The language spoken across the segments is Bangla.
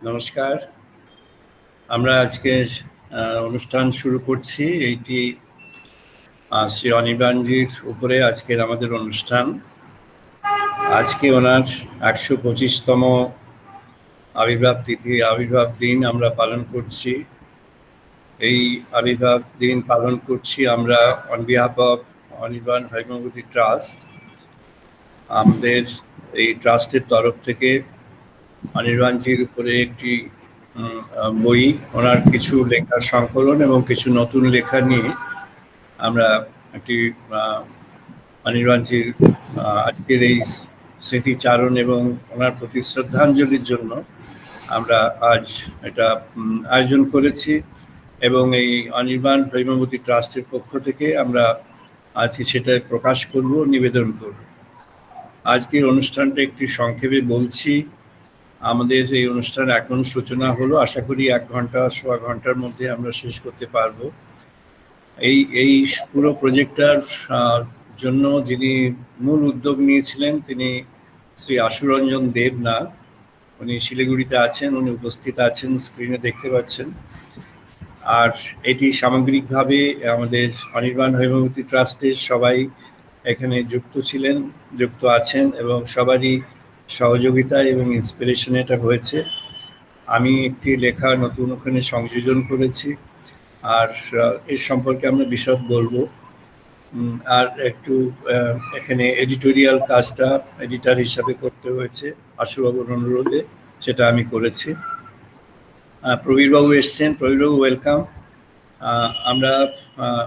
নমস্কার। আমরা আজকে অনুষ্ঠান শুরু করছি। এইটি শ্রী অনির্বাণজির উপরে আজকের আমাদের অনুষ্ঠান। আজকে ওনার ১২৫তম আবির্ভাব দিন আমরা পালন করছি। এই আবির্ভাব দিন পালন করছি আমরা on behalf of Anirban Haimavati trust. আমাদের এই ট্রাস্টের তরফ থেকে অনির্বাণজির উপরে একটি বই, ওনার কিছু লেখার সংকলন এবং কিছু নতুন লেখা নিয়ে আমরা একটি অনির্বাণজির আজকের এই স্মৃতিচারণ এবং ওনার প্রতি শ্রদ্ধাঞ্জলির জন্য আমরা আজ এটা আয়োজন করেছি এবং এই অনির্বাণ হৈমবতী ট্রাস্টের পক্ষ থেকে আমরা আজকে সেটা প্রকাশ করব, নিবেদন করব। আজকের অনুষ্ঠানটা একটি সংক্ষেপে বলছি। আমাদের এই অনুষ্ঠান এখন সূচনা হলো, আশা করি 1 ঘন্টা সোয়া ঘন্টার মধ্যে আমরা শেষ করতে পারবো। এই পুরো প্রজেক্টটার জন্য যিনি মূল উদ্যোগ নিয়েছিলেন তিনি শ্রী আশুরঞ্জন দেবনাথ। উনি শিলিগুড়িতে আছেন, উনি উপস্থিত আছেন, স্ক্রিনে দেখতে পাচ্ছেন। আর এটি সামগ্রিকভাবে আমাদের অনির্বাণ হৈমবতী ট্রাস্টের সবাই এখানে যুক্ত আছেন এবং সবারই সহযোগিতা এবং ইন্সপিরেশন এটা হয়েছে। আমি একটি লেখা নতুন ওখানে সংযোজন করেছি, আর এর সম্পর্কে আমরা বিশদ বলবো। আর একটু এখানে এডিটোরিয়াল কাজটা এডিটর হিসাবে করতে হয়েছে আশুবাবুর অনুরোধে, সেটা আমি করেছি। প্রবীরবাবু এসছেন। প্রবীরবাবু, ওয়েলকাম। আমরা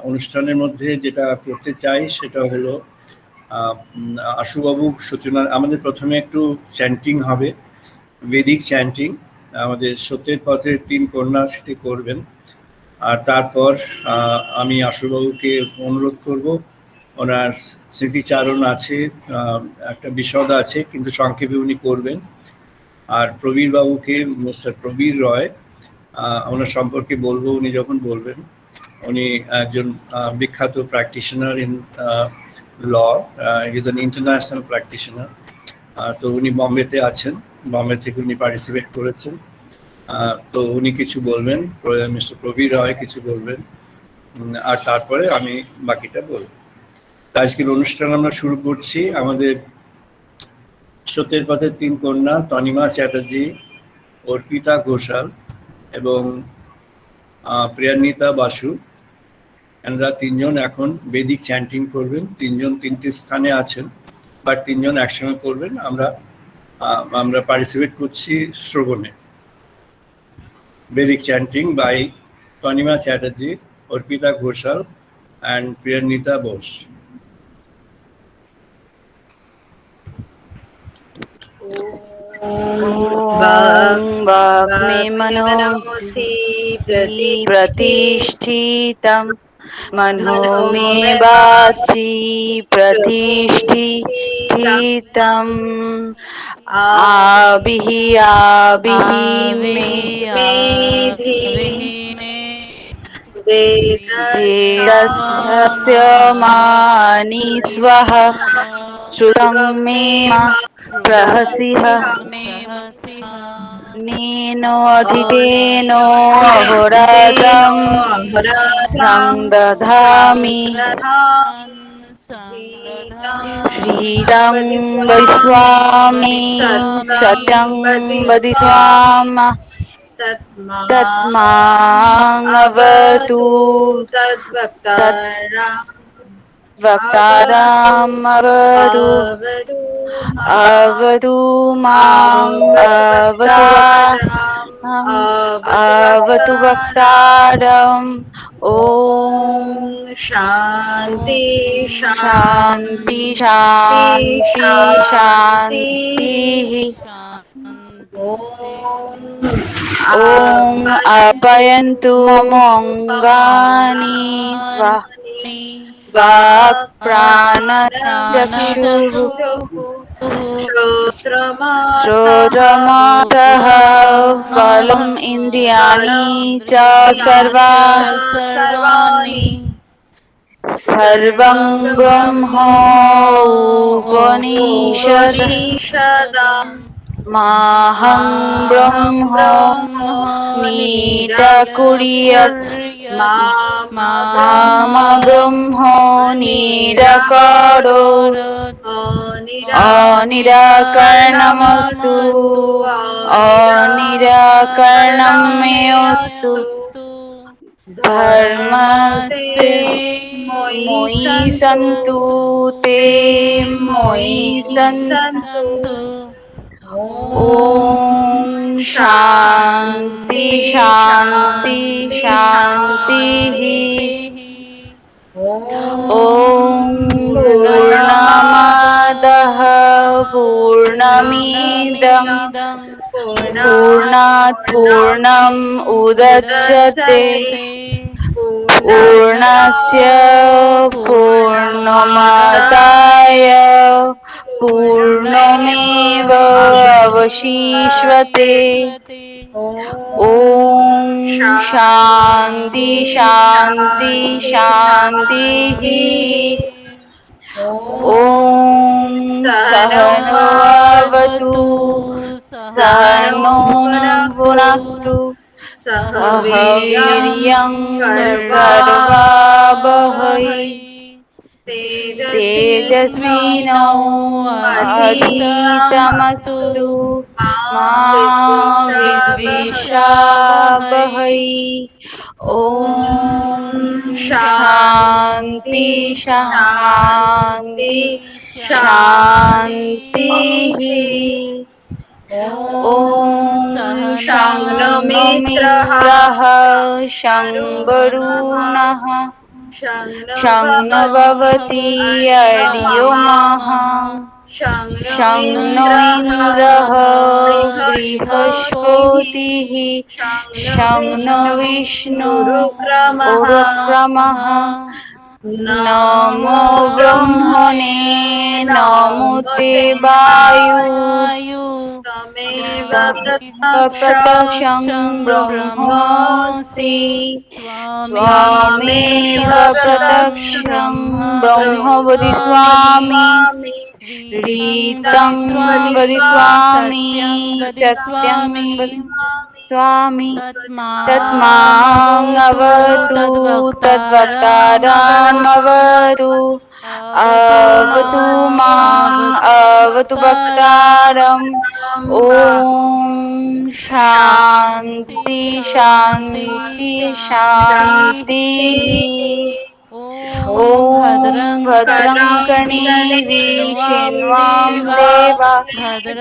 অনুষ্ঠানের মধ্যে যেটা করতে চাই সেটা হলো আশুবাবু সূচনা। আমাদের প্রথমে একটু চ্যান্টিং হবে, বেদিক চ্যান্টিং। আমাদের সত্যের পথের 3 কন্যা সেটি করবেন। আর তারপর আমি আশুবাবুকে অনুরোধ করব, ওনার স্মৃতিচারণ আছে, একটা বিশদ আছে, কিন্তু সংক্ষেপে উনি করবেন। আর প্রবীরবাবুকে, মিস্টার প্রবীর রয়, ওনার সম্পর্কে বলবো উনি যখন বলবেন। উনি একজন বিখ্যাত practitioner in law, he is an international practitioner. তো উনি বম্বেতে আছেন, বম্বে থেকে উনি পার্টিসিপেট করেছেন। তো উনি কিছু বলবেন, মিস্টার প্রবীর রয় কিছু বলবেন, আর তারপরে আমি বাকিটা বলব। আজকের অনুষ্ঠান আমরা শুরু করছি। আমাদের সত্যের পথের 3 কন্যা তনিমা চ্যাটার্জি, অর্পিতা ঘোষাল এবং প্রিয়ান্বিতা বাসু, এনারা 3 জন এখন বেদিক চ্যান্টিং করবেন। 3 জন 3টি স্থানে আছেন, বাট 3 জন একসঙ্গে করবেন। আমরা পার্টিসিপেট করছি শ্রবণে। Vedic chanting by Tanima Chatterjee, Orpita Ghoshal and Priyanita Bose. Bhag me manosi pratishtitam mano me vachi pratishtitam abhihi medhi vedasya mani swaha shrutam me prahasiha Nino adhiteno ahoradam sangdadhami Shridam Vadiswami Satyam Vadiswama Tatmang avatu Vaktaram avadu mang avatu vaktaram Om Shanti Shanti Shanti Shanti Om apayantu mongani Vak prana chakshuhu Shrodramataha Valam Indriyani Cha Sarvani Sarvam Brahma Upanishadam মাহং ব্রহ্ম নিরাকুর্যাৎ মা ব্রহ্ম নিরাকরোৎ অনিরাকরণমস্তু অনিরাকরণমেস্তু ধর্মস্তে ময়ি সন্তু তে ময়ি সন্তু। ওম শান্তি শান্তি শান্তি। ওম পূর্ণমাদঃ পূর্ণমিদং পূর্ণাৎ পূর্ণম উদচ্যতে পূর্ণস্য পূর্ণমাদায় পূর্ণমেবাবশিষ্যতে। ওম শান্তি শান্তি শান্তি। ওম সহনাবতু সহনৌ ভুনাক্তু সহ বীর্যং কর্বাবহৈ তেজস্বিনাবধীতমস্তু মা বিদ্বিষাবহৈ। ওম শান্তি শান্তি শান্তি। ওম শং নো মিত্রঃ শং বরুণঃ শং নো ভবতি আর্যমঃ শং নো ইন্দ্রঃ বৃহস্পতিঃ শং নো বিষ্ণুরুক্রমঃ। নমো ব্রহ্মণে নমোতে বায়ু ত্বমেব প্রত্যক্ষং ব্রহ্মসি ত্বমেব প্রত্যক্ষং ব্রহ্ম বদিস্বামি ঋতং বদিস্বামি সত্যং বদিস্বামি তৎমাং অবতু তদ্ভক্তারামবতু অবতু মাং অবতু ভক্তারম। ওম শান্তি শান্তি শান্তি। ওম ভদ্রং কর্ণেभिः দেবা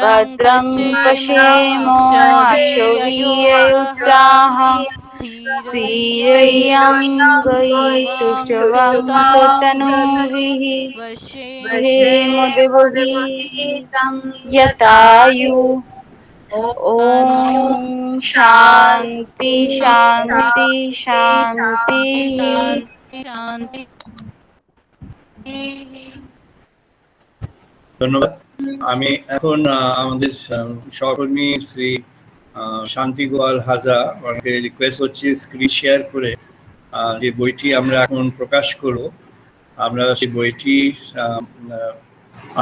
ভদ্রং পশ্যেমো অক্ষভিर्यजत्राः स्थिरैरङ्गैः तुष्टुवागुंसतनूभिः व्यशेम देवहितं यतायु। ओम शांति शांति शांति। ধন্যবাদ। আমি এখন আমাদের সহকর্মী শ্রী শান্তি গোয়াল হাজা ওনাকে রিকোয়েস্ট করছি স্ক্রিন শেয়ার করে যে বইটি আমরা এখন প্রকাশ করব, আমরা সেই বইটি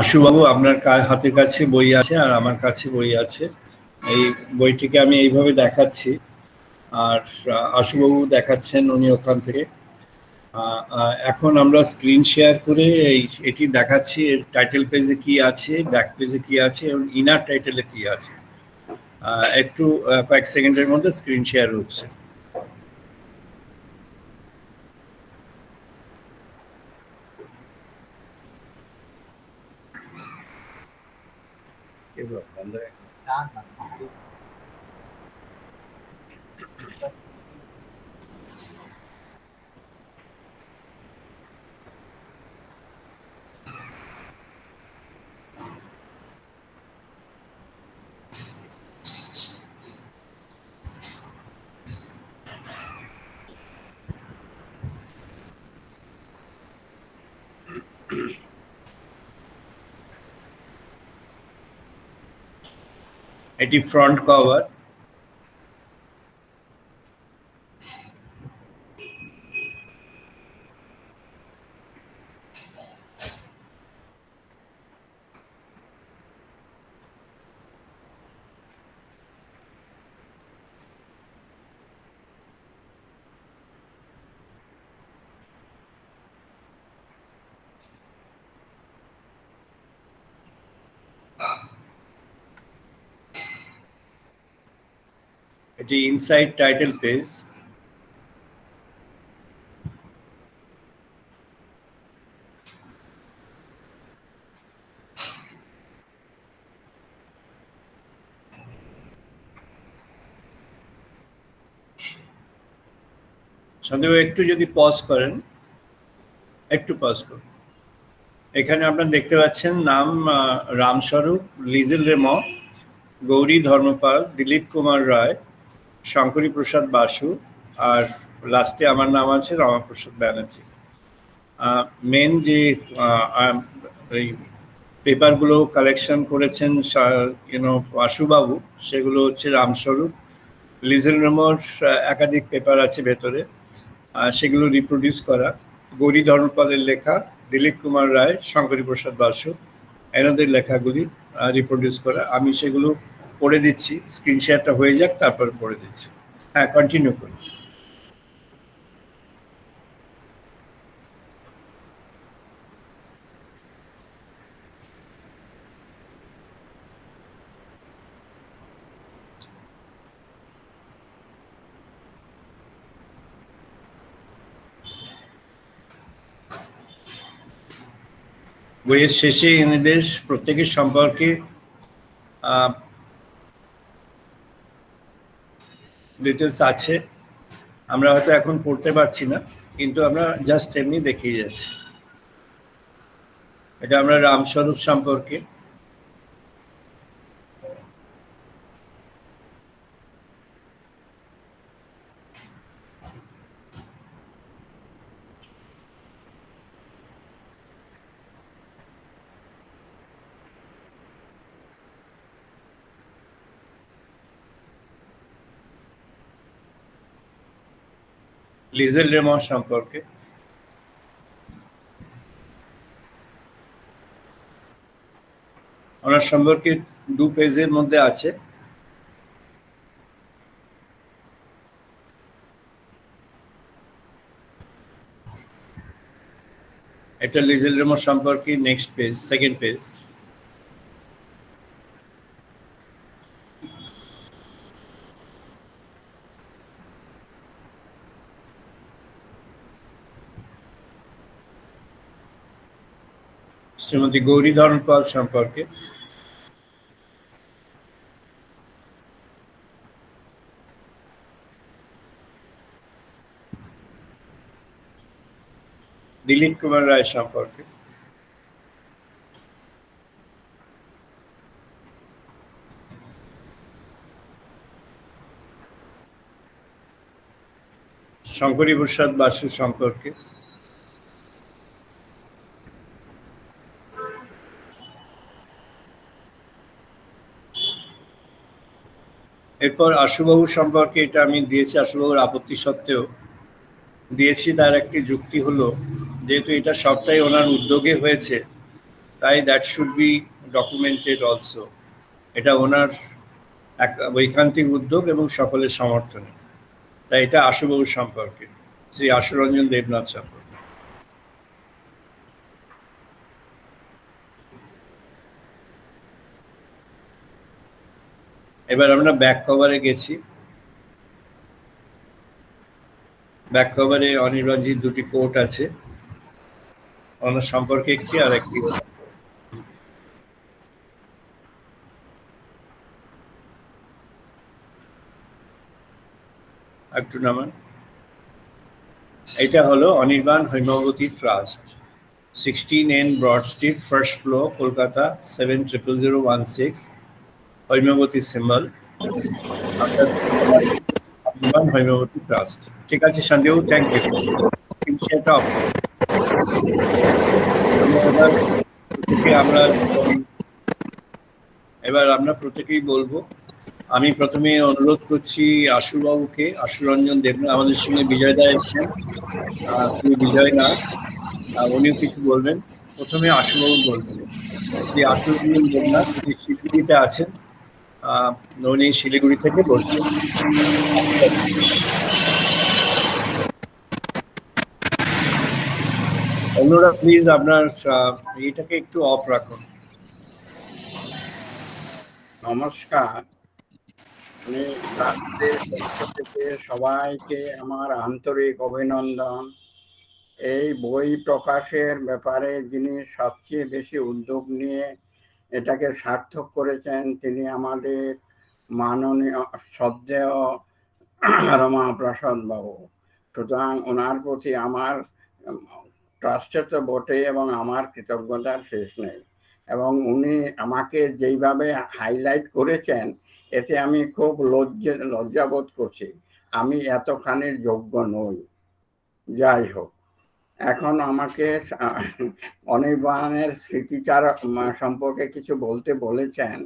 আশুবাবু আপনার হাতের কাছে বই আছে আর আমার কাছে বই আছে। এই বইটিকে আমি এইভাবে দেখাচ্ছি আর আশুবাবু দেখাচ্ছেন উনি ওখান থেকে। এখন আমরা স্ক্রিন শেয়ার করে এটি দেখাচ্ছি। এর টাইটেল পেজে কি আছে, ব্যাক পেজে কি আছে এবং ইনার টাইটেলে কি আছে। একটু কয়েক সেকেন্ডের মধ্যে স্ক্রিন শেয়ার হচ্ছে। এটি ফ্রন্ট কভার। এটি ইনসাইড টাইটেল পেজ। সন্দেহ একটু যদি পজ করেন, একটু পজ করুন। এখানে আপনারা দেখতে পাচ্ছেন নাম রামস্বরূপ, লিজেল রেম, গৌরী ধর্মপাল, দিলীপ কুমার রায়, শঙ্করী প্রসাদ বাসু, আর লাস্টে আমার নাম আছে রমাপ্রসাদ ব্যানার্জি। মেন যে এই পেপারগুলো কালেকশন করেছেন বাসুবাবু, সেগুলো হচ্ছে রামস্বরূপ, লিজেল রেমোর একাধিক পেপার আছে ভেতরে, সেগুলো রিপ্রোডিউস করা, গৌরী ধর্মপালের লেখা, দিলীপ কুমার রায়, শঙ্করী প্রসাদ বাসু এনাদের লেখাগুলি রিপ্রোডিউস করা। আমি সেগুলো পড়ে দিচ্ছি, স্ক্রিন শেয়ারটা হয়ে যাক, তারপর পড়ে দিচ্ছি। হ্যাঁ, কন্টিনিউ করুন। বইয়ের শেষে এনাদের প্রত্যেকের সম্পর্কে ডিটেলস আছে। আমরা হয়তো এখন পড়তে পারছি না, কিন্তু আমরা জাস্ট এমনি দেখিয়ে যাচ্ছি। এটা আমরা রামস্বরূপ সম্পর্কে, লিজেল রেমো সম্পর্কে, ওনার সম্পর্কে 2 পেজের মধ্যে আছে। এটা লিজেল রেমো সম্পর্কে next page, second page. Shrimati Gauri Dharmapal সম্পর্কে, দিলীপ কুমার রায় সম্পর্কে, শঙ্করী প্রসাদ বাসু সম্পর্কে, এরপর আশুবাবু সম্পর্কে, এটা আমি দিয়েছি আশুবাবুর আপত্তি সত্ত্বেও দিয়েছি। তার একটি যুক্তি হলো, যেহেতু এটা সবটাই ওনার উদ্যোগে হয়েছে, তাই that should be documented also. এটা ওনার এক ঐকান্তিক উদ্যোগ এবং সকলের সমর্থনে। তাই এটা আশুবাবু সম্পর্কে, শ্রী আশুরঞ্জন দেবনাথ সম্পর্কে। এবার আমরা ব্যাক কভারে গেছি। ব্যাক কভারে অনির্বাণজির 2টি কোট আছে, ওনার সম্পর্কে একটি আর একটি। একটু নামান। এটা হলো Anirban Haimavati trust, 16N broad street, first floor, Kolkata 700016, Haimavati symbol, Anirban Haimavati trust. ঠিক আছে সঞ্জয়, থ্যাংক ইউ। সেটা এবার আমরা প্রত্যেকেই বলবো। আমি প্রথমে অনুরোধ করছি আশুবাবুকে, আশুরঞ্জন দেবনাথ, আমাদের সঙ্গে বিজয় দা এসছেন, শ্রী বিজয় নাথ, উনিও কিছু বলবেন। প্রথমে আশুবাবু বলবেন। শ্রী আশুরঞ্জন দেবনাথ, উনি শিলিগুড়িতে আছেন, উনি শিলিগুড়ি থেকে বলছেন। অন্যরা প্লিজ আপনার এটাকে একটু অফ রাখুন। নমস্কার। আমি ট্রাস্টের পক্ষ থেকে সবাইকে আমার আন্তরিক অভিনন্দন। এই বই প্রকাশের ব্যাপারে যিনি সবচেয়ে বেশি উদ্যোগ নিয়ে এটাকে সার্থক করেছেন তিনি আমাদের মাননীয় শ্রদ্ধেয় রমাপ্রসাদ বাবু। সুতরাং ওনার প্রতি আমার ট্রাস্টে তো বটে এবং আমার কৃতজ্ঞতার শেষ নেই। এবং উনি আমাকে যেইভাবে হাইলাইট করেছেন এতে আমি খুব লজ্জাবোধ করছি। আমি এতখানির যোগ্য নই। যাই হোক, এখন আমাকে অনির্বাণের স্মৃতিচার সম্পর্কে কিছু বলতে বলেছেন।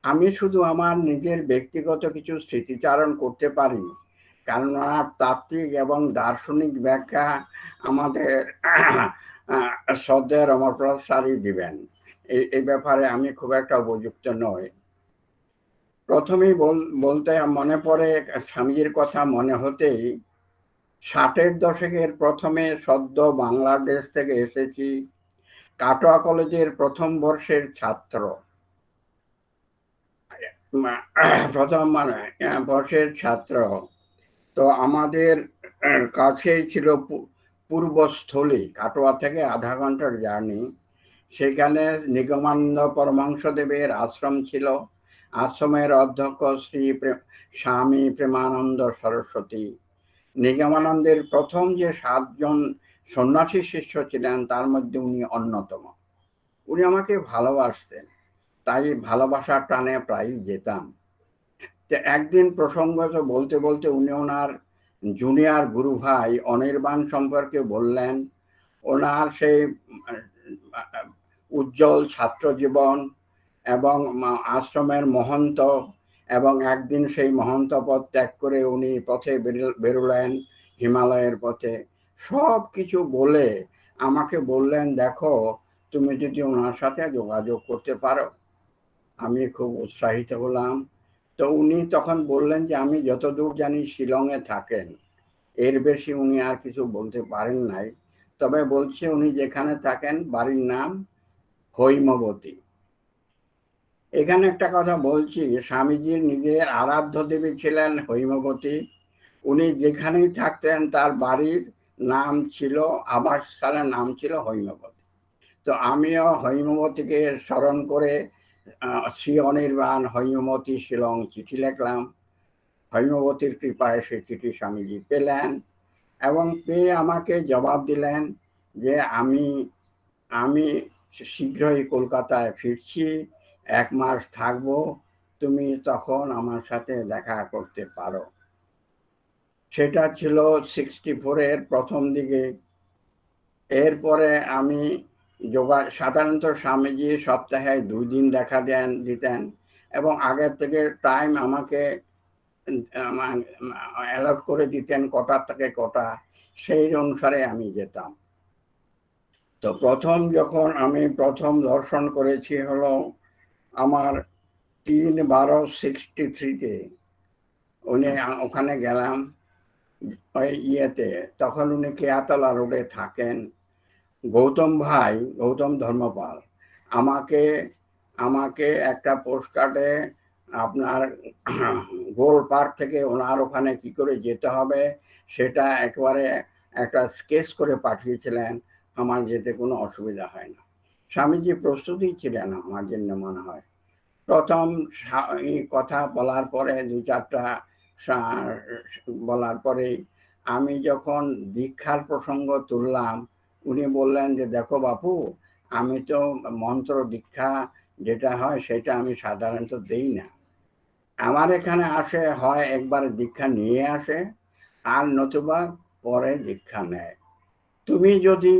আমি শুধু আমার নিজের ব্যক্তিগত কিছু স্মৃতিচারণ করতে পারি, কেননা তাত্ত্বিক এবং দার্শনিক ব্যাখ্যা আমাদের শ্রদ্ধেয় রমাপ্রসাদ স্যারই দিবেন। এই ব্যাপারে আমি খুব একটা উপযুক্ত নই। প্রথমেই বলতে মনে পড়ে স্বামীজির কথা মনে হতেই 60-এর দশকের প্রথমে সদ্য বাংলাদেশ থেকে এসেছি, কাটোয়া কলেজের প্রথম বর্ষের ছাত্র। প্রথম বর্ষের ছাত্র তো আমাদের কাছেই ছিল পূর্বস্থলী, কাটোয়া থেকে আধা ঘন্টার জার্নি। সেখানে নিগমানন্দ পরমহংসদেবের আশ্রম ছিল। আশ্রমের অধ্যক্ষ শ্রী স্বামী প্রেমানন্দ সরস্বতী। নিগমানন্দের প্রথম যে 7 জন সন্ন্যাসী শিষ্য ছিলেন তার মধ্যে উনি অন্যতম। উনি আমাকে ভালোবাসতেন, তাই ভালোবাসার টানে প্রায়ই যেতাম। তো একদিন প্রসঙ্গত বলতে বলতে উনি ওনার জুনিয়র গুরু ভাই অনির্বাণ সম্পর্কে বললেন। ওনার সেই উজ্জ্বল ছাত্র জীবন এবং আশ্রমের মহন্ত, এবং একদিন সেই মহন্ত পদ ত্যাগ করে উনি পথে বেরোলেন হিমালয়ের পথে। সব কিছু বলে আমাকে বললেন, দেখো তুমি যদি ওনার সাথে যোগাযোগ করতে পারো। আমি খুব উৎসাহিত হলাম। তো উনি তখন বললেন যে আমি যতদূর জানি শিলংয়ে থাকেন, এর বেশি উনি আর কিছু বলতে পারেন নাই। তবে বলছে উনি যেখানে থাকেন বাড়ির নাম হৈমবতী। এখানে একটা কথা বলছি, স্বামীজির নিজের আরাধ্য দেবী ছিলেন হৈমবতী। উনি যেখানেই থাকতেন তার বাড়ির নাম ছিল, আবাসস্থলের নাম ছিল হৈমবতী। তো আমিও হৈমবতীকে স্মরণ করে শ্রী অনির্বাণ হৈমবতী শিলং চিঠি লিখলাম। হৈমবতীর কৃপায় সেই চিঠি স্বামীজি পেলেন এবং পেয়ে আমাকে জবাব দিলেন যে আমি শীঘ্রই কলকাতায় ফিরছি, 1 মাস থাকবো, তুমি তখন আমার সাথে দেখা করতে পারো। সেটা ছিল 64-এর প্রথম দিকে। এরপরে আমি সাধারণত স্বামীজি সপ্তাহে 2 দিন দেখা দিতেন এবং আগের থেকে টাইম আমাকে অ্যালট করে দিতেন কটা থেকে কটা, সেই অনুসারে আমি যেতাম। তো যখন আমি প্রথম দর্শন করেছি হলো আমার 3/12/63-তে। উনি ওখানে গেলাম ওই ইয়েতে, তখন উনি কেয়াতলা রোডে থাকেন। গৌতম ধর্মপাল আমাকে একটা পোস্টকার্ডে আপনার গোল পার্ক থেকে ওনার ওখানে কি করে যেতে হবে সেটা একবারে একটা স্কেচ করে পাঠিয়েছিলেন। আমার যেতে কোনো অসুবিধা হয় না। স্বামীজি প্রস্তুতই ছিলেন আমার জন্য মনে হয়। প্রথম কথা বলার পরে 2-4টা বলার পরে আমি যখন দীক্ষার প্রসঙ্গ তুললাম, উনি বললেন যে দেখো বাপু, আমি তো মন্ত্র দীক্ষা যেটা হয় সেটা আমি সাধারণত দেই না। আমার এখানে আসে হয় একবার দীক্ষা নিয়ে আসে আর নতুবা পরে দীক্ষা নেয়। তুমি যদি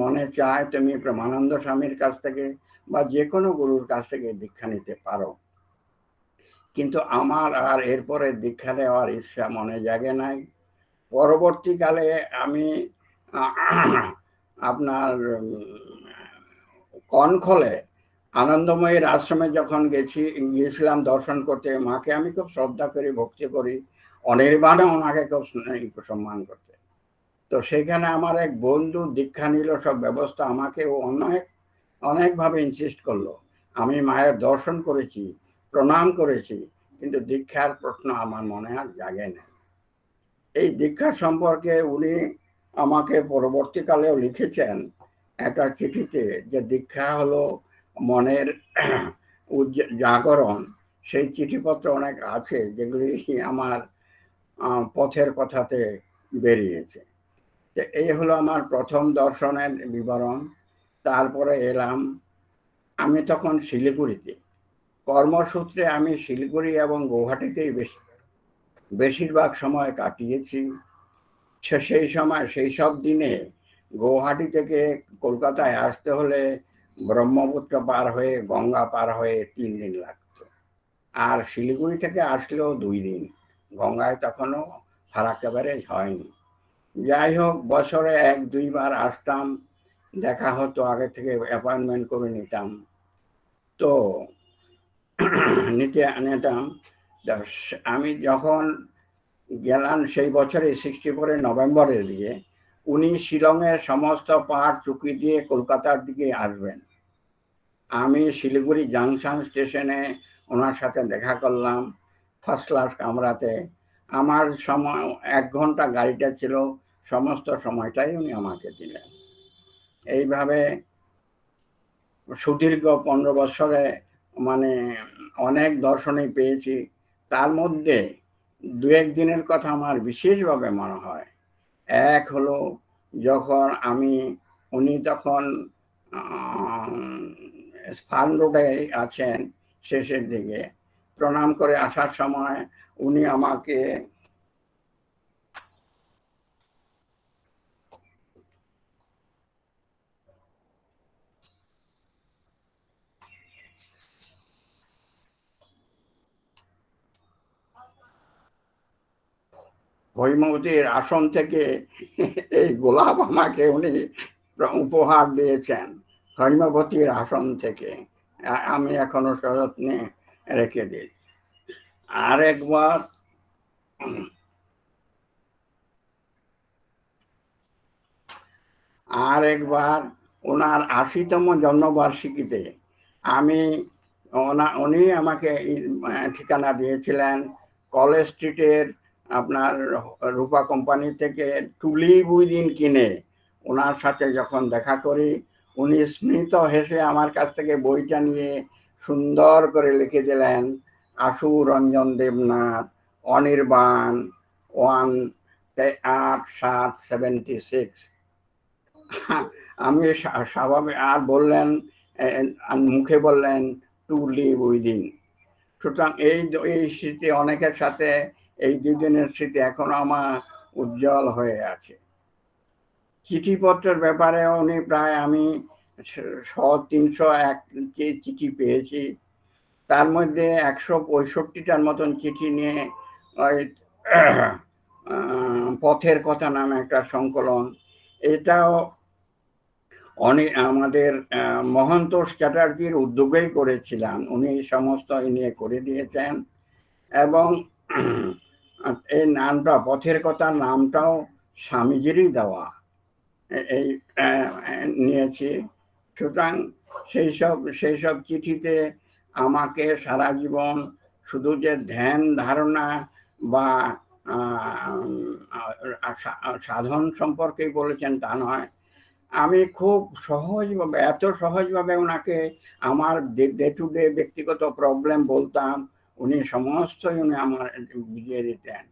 মনে চায় তুমি প্রেমানন্দ স্বামীর কাছ থেকে বা যে কোনো গুরুর কাছ থেকে দীক্ষা নিতে পারো, কিন্তু আমার আর এরপরে দীক্ষা নেওয়ার ইচ্ছা মনে জাগে নাই। পরবর্তীকালে আমি আপনার কনখলে আনন্দময়ীর আশ্রমে যখন গিয়েছিলাম দর্শন করতে, মাকে আমি খুব শ্রদ্ধা করি, ভক্তি করি। অনির্বাণও ওনাকে খুব সম্মান করতে। তো সেখানে আমার এক বন্ধু দীক্ষা নিল, সব ব্যবস্থা আমাকে অনেকভাবে ইনসিস্ট করলো। আমি মায়ের দর্শন করেছি, প্রণাম করেছি, কিন্তু দীক্ষার প্রশ্ন আমার মনে আর জাগে না। এই দীক্ষা সম্পর্কে উনি আমাকে পরবর্তীকালেও লিখেছেন একটা চিঠিতে, যে দীক্ষা হলো মনের জাগরণ। সেই চিঠিপত্র অনেক আছে যেগুলি আমার পথের কথাতে বেরিয়েছে। এই হলো আমার প্রথম দর্শনের বিবরণ। তারপরে এলাম আমি তখন শিলিগুড়িতে, কর্মসূত্রে আমি শিলিগুড়ি এবং গৌহাটিতেই বেশিরভাগ সময় কাটিয়েছি। সেই সব দিনে গৌহাটি থেকে কলকাতায় আসতে হলে ব্রহ্মপুত্র পার হয়ে, গঙ্গা পার হয়ে 3 দিন লাগতো। আর শিলিগুড়ি থেকে আসলেও 2 দিন, গঙ্গায় তখনও ফারাক এভারেজ হয়নি। যাই হোক, বছরে 1-2 বার আসতাম, দেখা হতো, আগে থেকে অ্যাপয়েন্টমেন্ট করে নিতাম। তো নিতাম। আমি যখন গেলাম সেই বছরে 64 নভেম্বরের দিকে, উনি শিলংয়ের সমস্ত পাহাড় চুক্তি দিয়ে কলকাতার দিকে আসবেন। আমি শিলিগুড়ি জাংশন স্টেশনে ওনার সাথে দেখা করলাম, ফার্স্ট ক্লাস কামরাতে। আমার সময় 1 ঘন্টা গাড়িটা ছিল, সমস্ত সময়টাই উনি আমাকে দিলেন। এইভাবে সুদীর্ঘ 15 বছরে মানে অনেক দর্শনই পেয়েছি। তার মধ্যে 2-1 দিনের কথা আমার বিশেষভাবে মনে হয়। এক হলো যখন উনি তখন ফার্ম রোডে আছেন, শেষের দিকে প্রণাম করে আসার সময় উনি আমাকে হৈমবতীর আসন থেকে এই গোলাপ আমাকে উনি উপহার দিয়েছেন, হৈমবতীর আসন থেকে। আমি এখনো সযত্নে রেখে দিই। আর একবার ওনার 80তম জন্মবার্ষিকীতে উনি আমাকে ঠিকানা দিয়েছিলেন কলেজ স্ট্রিটের আপনার রূপা কোম্পানি থেকে টুলিপ উইদিন কিনে ওনার সাথে যখন দেখা করি, উনি স্মিত হেসে আমার কাছ থেকে বইটা নিয়ে সুন্দর করে লিখে দিলেন, আশু রঞ্জন দেবনাথ, অনির্বাণ 1-8-7-76। আমি স্বাভাবিক আর বললেন, মুখে বললেন টু লিভ উইদিন। সুতরাং এই স্মৃতি অনেকের সাথে এই 2 দিনের স্মৃতি এখনো আমার উজ্জ্বল হয়ে আছে। চিঠিপত্রের ব্যাপারে উনি প্রায় আমি 301 চিঠি পেয়েছি। তার মধ্যে 165টার মতন চিঠি নিয়ে ওই পথের কথা নামে একটা সংকলন, এটাও আমাদের মহন্তোষ চ্যাটার্জির উদ্যোগেই করেছিলাম। উনি সমস্ত নিয়ে করে দিয়েছেন এবং এই নামটা, পথের কথা নামটাও স্বামীজিরই দেওয়া, এই নিয়েছি। সুতরাং সেই সব চিঠিতে আমাকে সারা জীবন শুধু যে ধ্যান ধারণা বা সাধন সম্পর্কে বলেছেন তা নয়, আমি খুব সহজভাবে, এত সহজভাবে ওনাকে আমার ডে টু ডে ব্যক্তিগত প্রবলেম বলতাম, উনি সমস্তই আমার বুঝিয়ে দিতেন।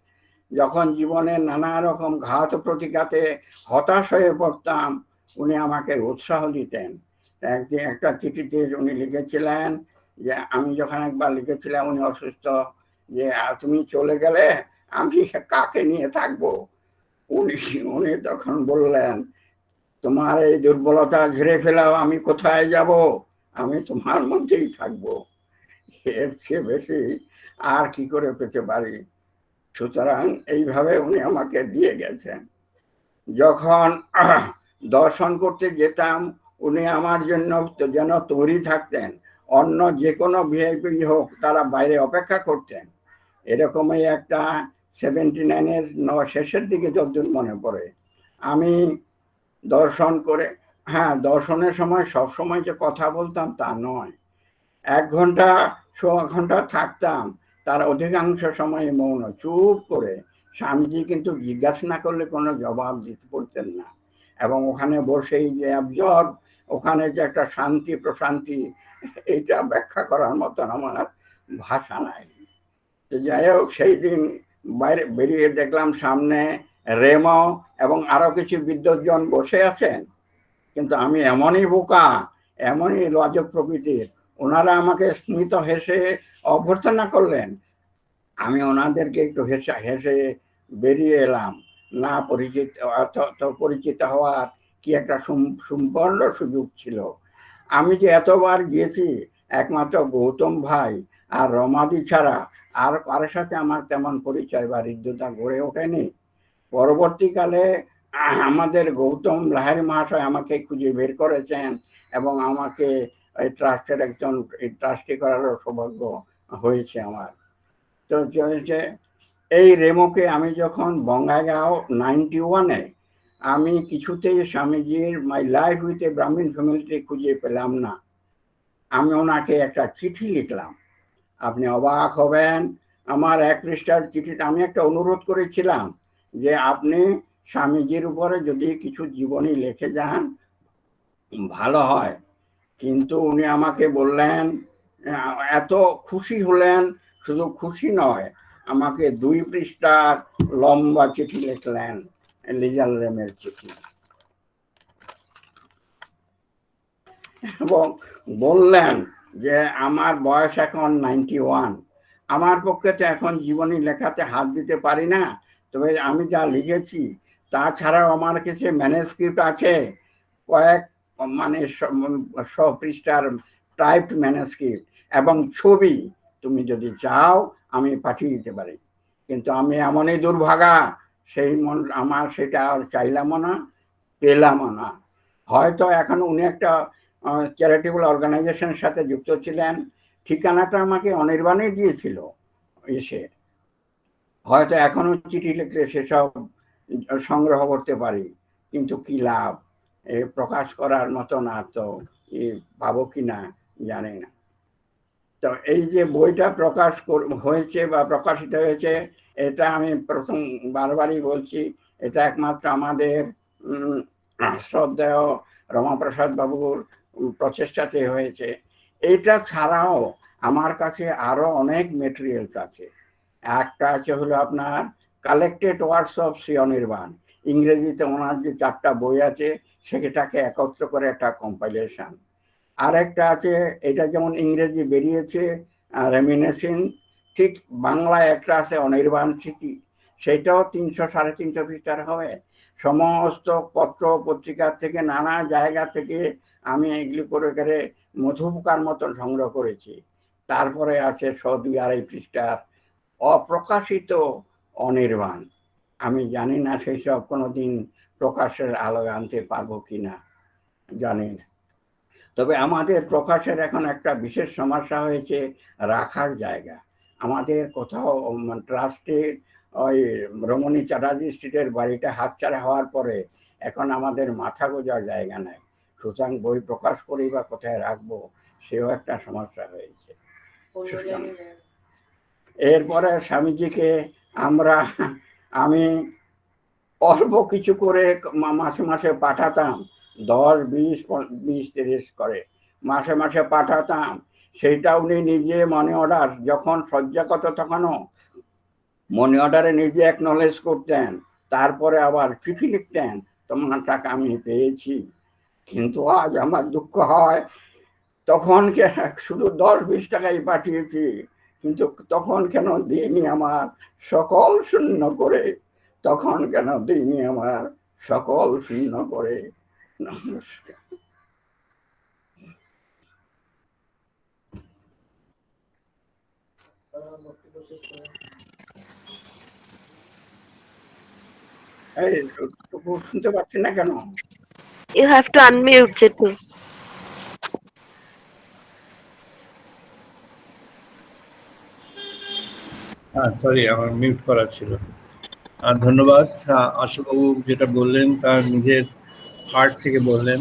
যখন জীবনে নানা রকম ঘাত প্রতিঘাতে হতাশ হয়ে পড়তাম, উনি আমাকে উৎসাহ দিতেন। একদিন একটা চিঠিতে উনি লিখেছিলেন যে, আমি যখন একবার লিখেছিলাম উনি অসুস্থ, যে তুমি চলে গেলে আমি কাকে নিয়ে থাকবো। উনি তখন বললেন, তোমার এই দুর্বলতা ঝেড়ে ফেলাও, আমি কোথায় যাব, আমি তোমার মধ্যেই থাকবো। এর চেয়ে বেশি আর কি করে পেতে পারি। সুতরাং এইভাবে উনি আমাকে দিয়ে গেছেন। যখন দর্শন করতে যেতাম, উনি আমার জন্য যেন তৈরি থাকতেন। অন্য যে কোনো ভিআইপি হোক, তারা বাইরে অপেক্ষা করতেন। এরকমই একটা 79-এর শেষের দিকে যতদূর মনে পড়ে, আমি দর্শন করে, দর্শনের সময় সব সময় যে কথা বলতাম তা নয়, 1 ঘন্টা 1.25 ঘন্টা থাকতাম, তার অধিকাংশ সময় মৌন, চুপ করে। স্বামীজি কিন্তু জিজ্ঞাসা না করলে কোনো জবাব দিতে পারতেন না, এবং ওখানে বসেই যে অবজর্ভ, ওখানে যে একটা শান্তি প্রশান্তি, এটা ব্যাখ্যা করার মতন আমার ভাষা নাই। তো যাই হোক, সেই দিন বাইরে বেরিয়ে দেখলাম সামনে রেমো এবং আরো কিছু বিদ্বজ্জন বসে আছেন, কিন্তু আমি এমনই বোকা, এমনই লজক প্রকৃতির, ওনারা আমাকে স্মিত হেসে অভ্যর্থনা করলেন, আমি ওনাদেরকে একটু হেসে হেসে বেরিয়ে এলাম। না পরিচিত, পরিচিত হওয়ার কি একটা সুবর্ণ সুযোগ ছিল। আমি যে এতবার গিয়েছি, একমাত্র গৌতম ভাই আর রমাদি ছাড়া আর কারোর সাথে আমার তেমন পরিচয় বা হৃদ্যতা গড়ে ওঠেনি। পরবর্তীকালে আমাদের গৌতম লাহিড়ী মহাশয় আমাকে খুঁজে বের করেছেন এবং আমাকে এই ট্রাস্টের একজন ট্রাস্টি করারও সৌভাগ্য হয়েছে আমার। তো চলেছে এই রেমোকে আমি যখন বঙ্গাইগাঁও 91-এ, আমি কিছুতেই স্বামীজির মাই লাইফ উইথ এ ব্রাহ্মণ ফ্যামিলিটি খুঁজে পেলাম না। আমি ওনাকে একটা চিঠি লিখলাম, আপনি অবাক হবেন, আমার 1 পৃষ্ঠার চিঠিতে আমি একটা অনুরোধ করেছিলাম যে আপনি স্বামীজির উপরে যদি কিছু জীবনী লিখে যান ভালো হয়। কিন্তু উনি আমাকে বললেন, এত খুশি হলেন, শুধু খুশি নয়, আমাকে 2 পৃষ্ঠার লম্বা চিঠি লিখলেন, লিজাল রেমের চিঠি, এবং বললেন যে আমার বয়স এখন 91, আমার পক্ষে তো এখন জীবনী লেখাতে হাত দিতে পারি না, তবে আমি যা লিখেছি তাছাড়াও আমার কাছে ম্যানুস্ক্রিপ্ট আছে, কয়েক মানে 100 পৃষ্ঠার টাইপড ম্যানুস্ক্রিপ্ট এবং ছবি, তুমি যদি চাও আমি পাঠিয়ে দিতে পারি। কিন্তু আমি এমনই দুর্ভাগা, সেই আমার সেটা আর চাইলামও না, পেলামও না। হয়তো এখন উনি একটা চ্যারিটেবল অর্গানাইজেশনের সাথে যুক্ত ছিলেন, ঠিকানাটা আমাকে অনির্বাণে দিয়েছিল এসে, হয়তো এখনো চিঠি লিখলে সেসব সংগ্রহ করতে পারি, কিন্তু কি লাভ, প্রকাশ করার মতন আর তো পাবো কিনা জানি না। তো এই যে বইটা প্রকাশ হয়েছে বা প্রকাশিত হয়েছে, এটা আমি প্রথম বারবারই বলছি, এটা একমাত্র আমাদের শ্রদ্ধেয় রমাপ্রসাদ বাবুর প্রচেষ্টাতে হয়েছে। এটা ছাড়াও আমার কাছে আরো অনেক মেটেরিয়ালস আছে। একটা আছে হলো আপনার collected works of Shri Anirban, ইংরেজিতে ওনার যে 4টা বই আছে সেটাকে একত্র করে একটা কম্পাইলেশন। আর একটা আছে, এটা যেমন ইংরেজি বেরিয়েছে রেমিনেসেন্স, ঠিক বাংলায় একটা আছে অনির্বাণ স্মৃতি, সেটাও 300-350 পৃষ্ঠার হবে। সমস্ত পত্র পত্রিকা থেকে নানা জায়গা থেকে আমি এগুলি করে করে মধুপোকার মতন সংগ্রহ করেছি। তারপরে আছে 100-250 পৃষ্ঠার অপ্রকাশিত অনির্বাণ, আমি জানি না সেই সব কোনোদিন প্রকাশের আলোয় আনতে পারবো কিনা, জানি না। তবে আমাদের প্রকাশের এখন একটা বিশেষ সমস্যা হয়েছে রাখার জায়গা। আমাদের কোথাও ট্রাস্টের ওই রমণী চ্যাটার্জি স্ট্রিটের বাড়িটা হাতছাড়া হওয়ার পরে এখন আমাদের মাথা গোঁজার জায়গা নাই, সুতরাং বই প্রকাশ করি বা কোথায় রাখবো সেও একটা সমস্যা হয়েছে। এরপরে স্বামীজিকে আমি অল্প কিছু করে মাসে মাসে পাঠাতাম, 10, 20, 30 করে মাসে মাসে পাঠাতাম। সেইটা উনি নিজে মানি অর্ডার, যখন শয্যাগত তখনও মানি অর্ডারে নিজে অ্যাকনলেজ করতেন, তারপরে আবার চিঠি লিখতেন, তোমার টাকা আমি পেয়েছি। কিন্তু আজ আমার দুঃখ হয়, তখন শুধু 10-20 টাকাই পাঠিয়েছি, কিন্তু তখন কেন দিইনি আমার সকল শূন্য করে, তখন কেন দিইনি আমার সকল শূন্য করে। নমস্কার। শুনতে পাচ্ছি না কেন? You have to unmute, Jitu. Sorry, আমার মিউট করা ছিল। ধন্যবাদ। আশুবাবু যেটা বললেন তার নিজের হার্ট থেকে বললেন,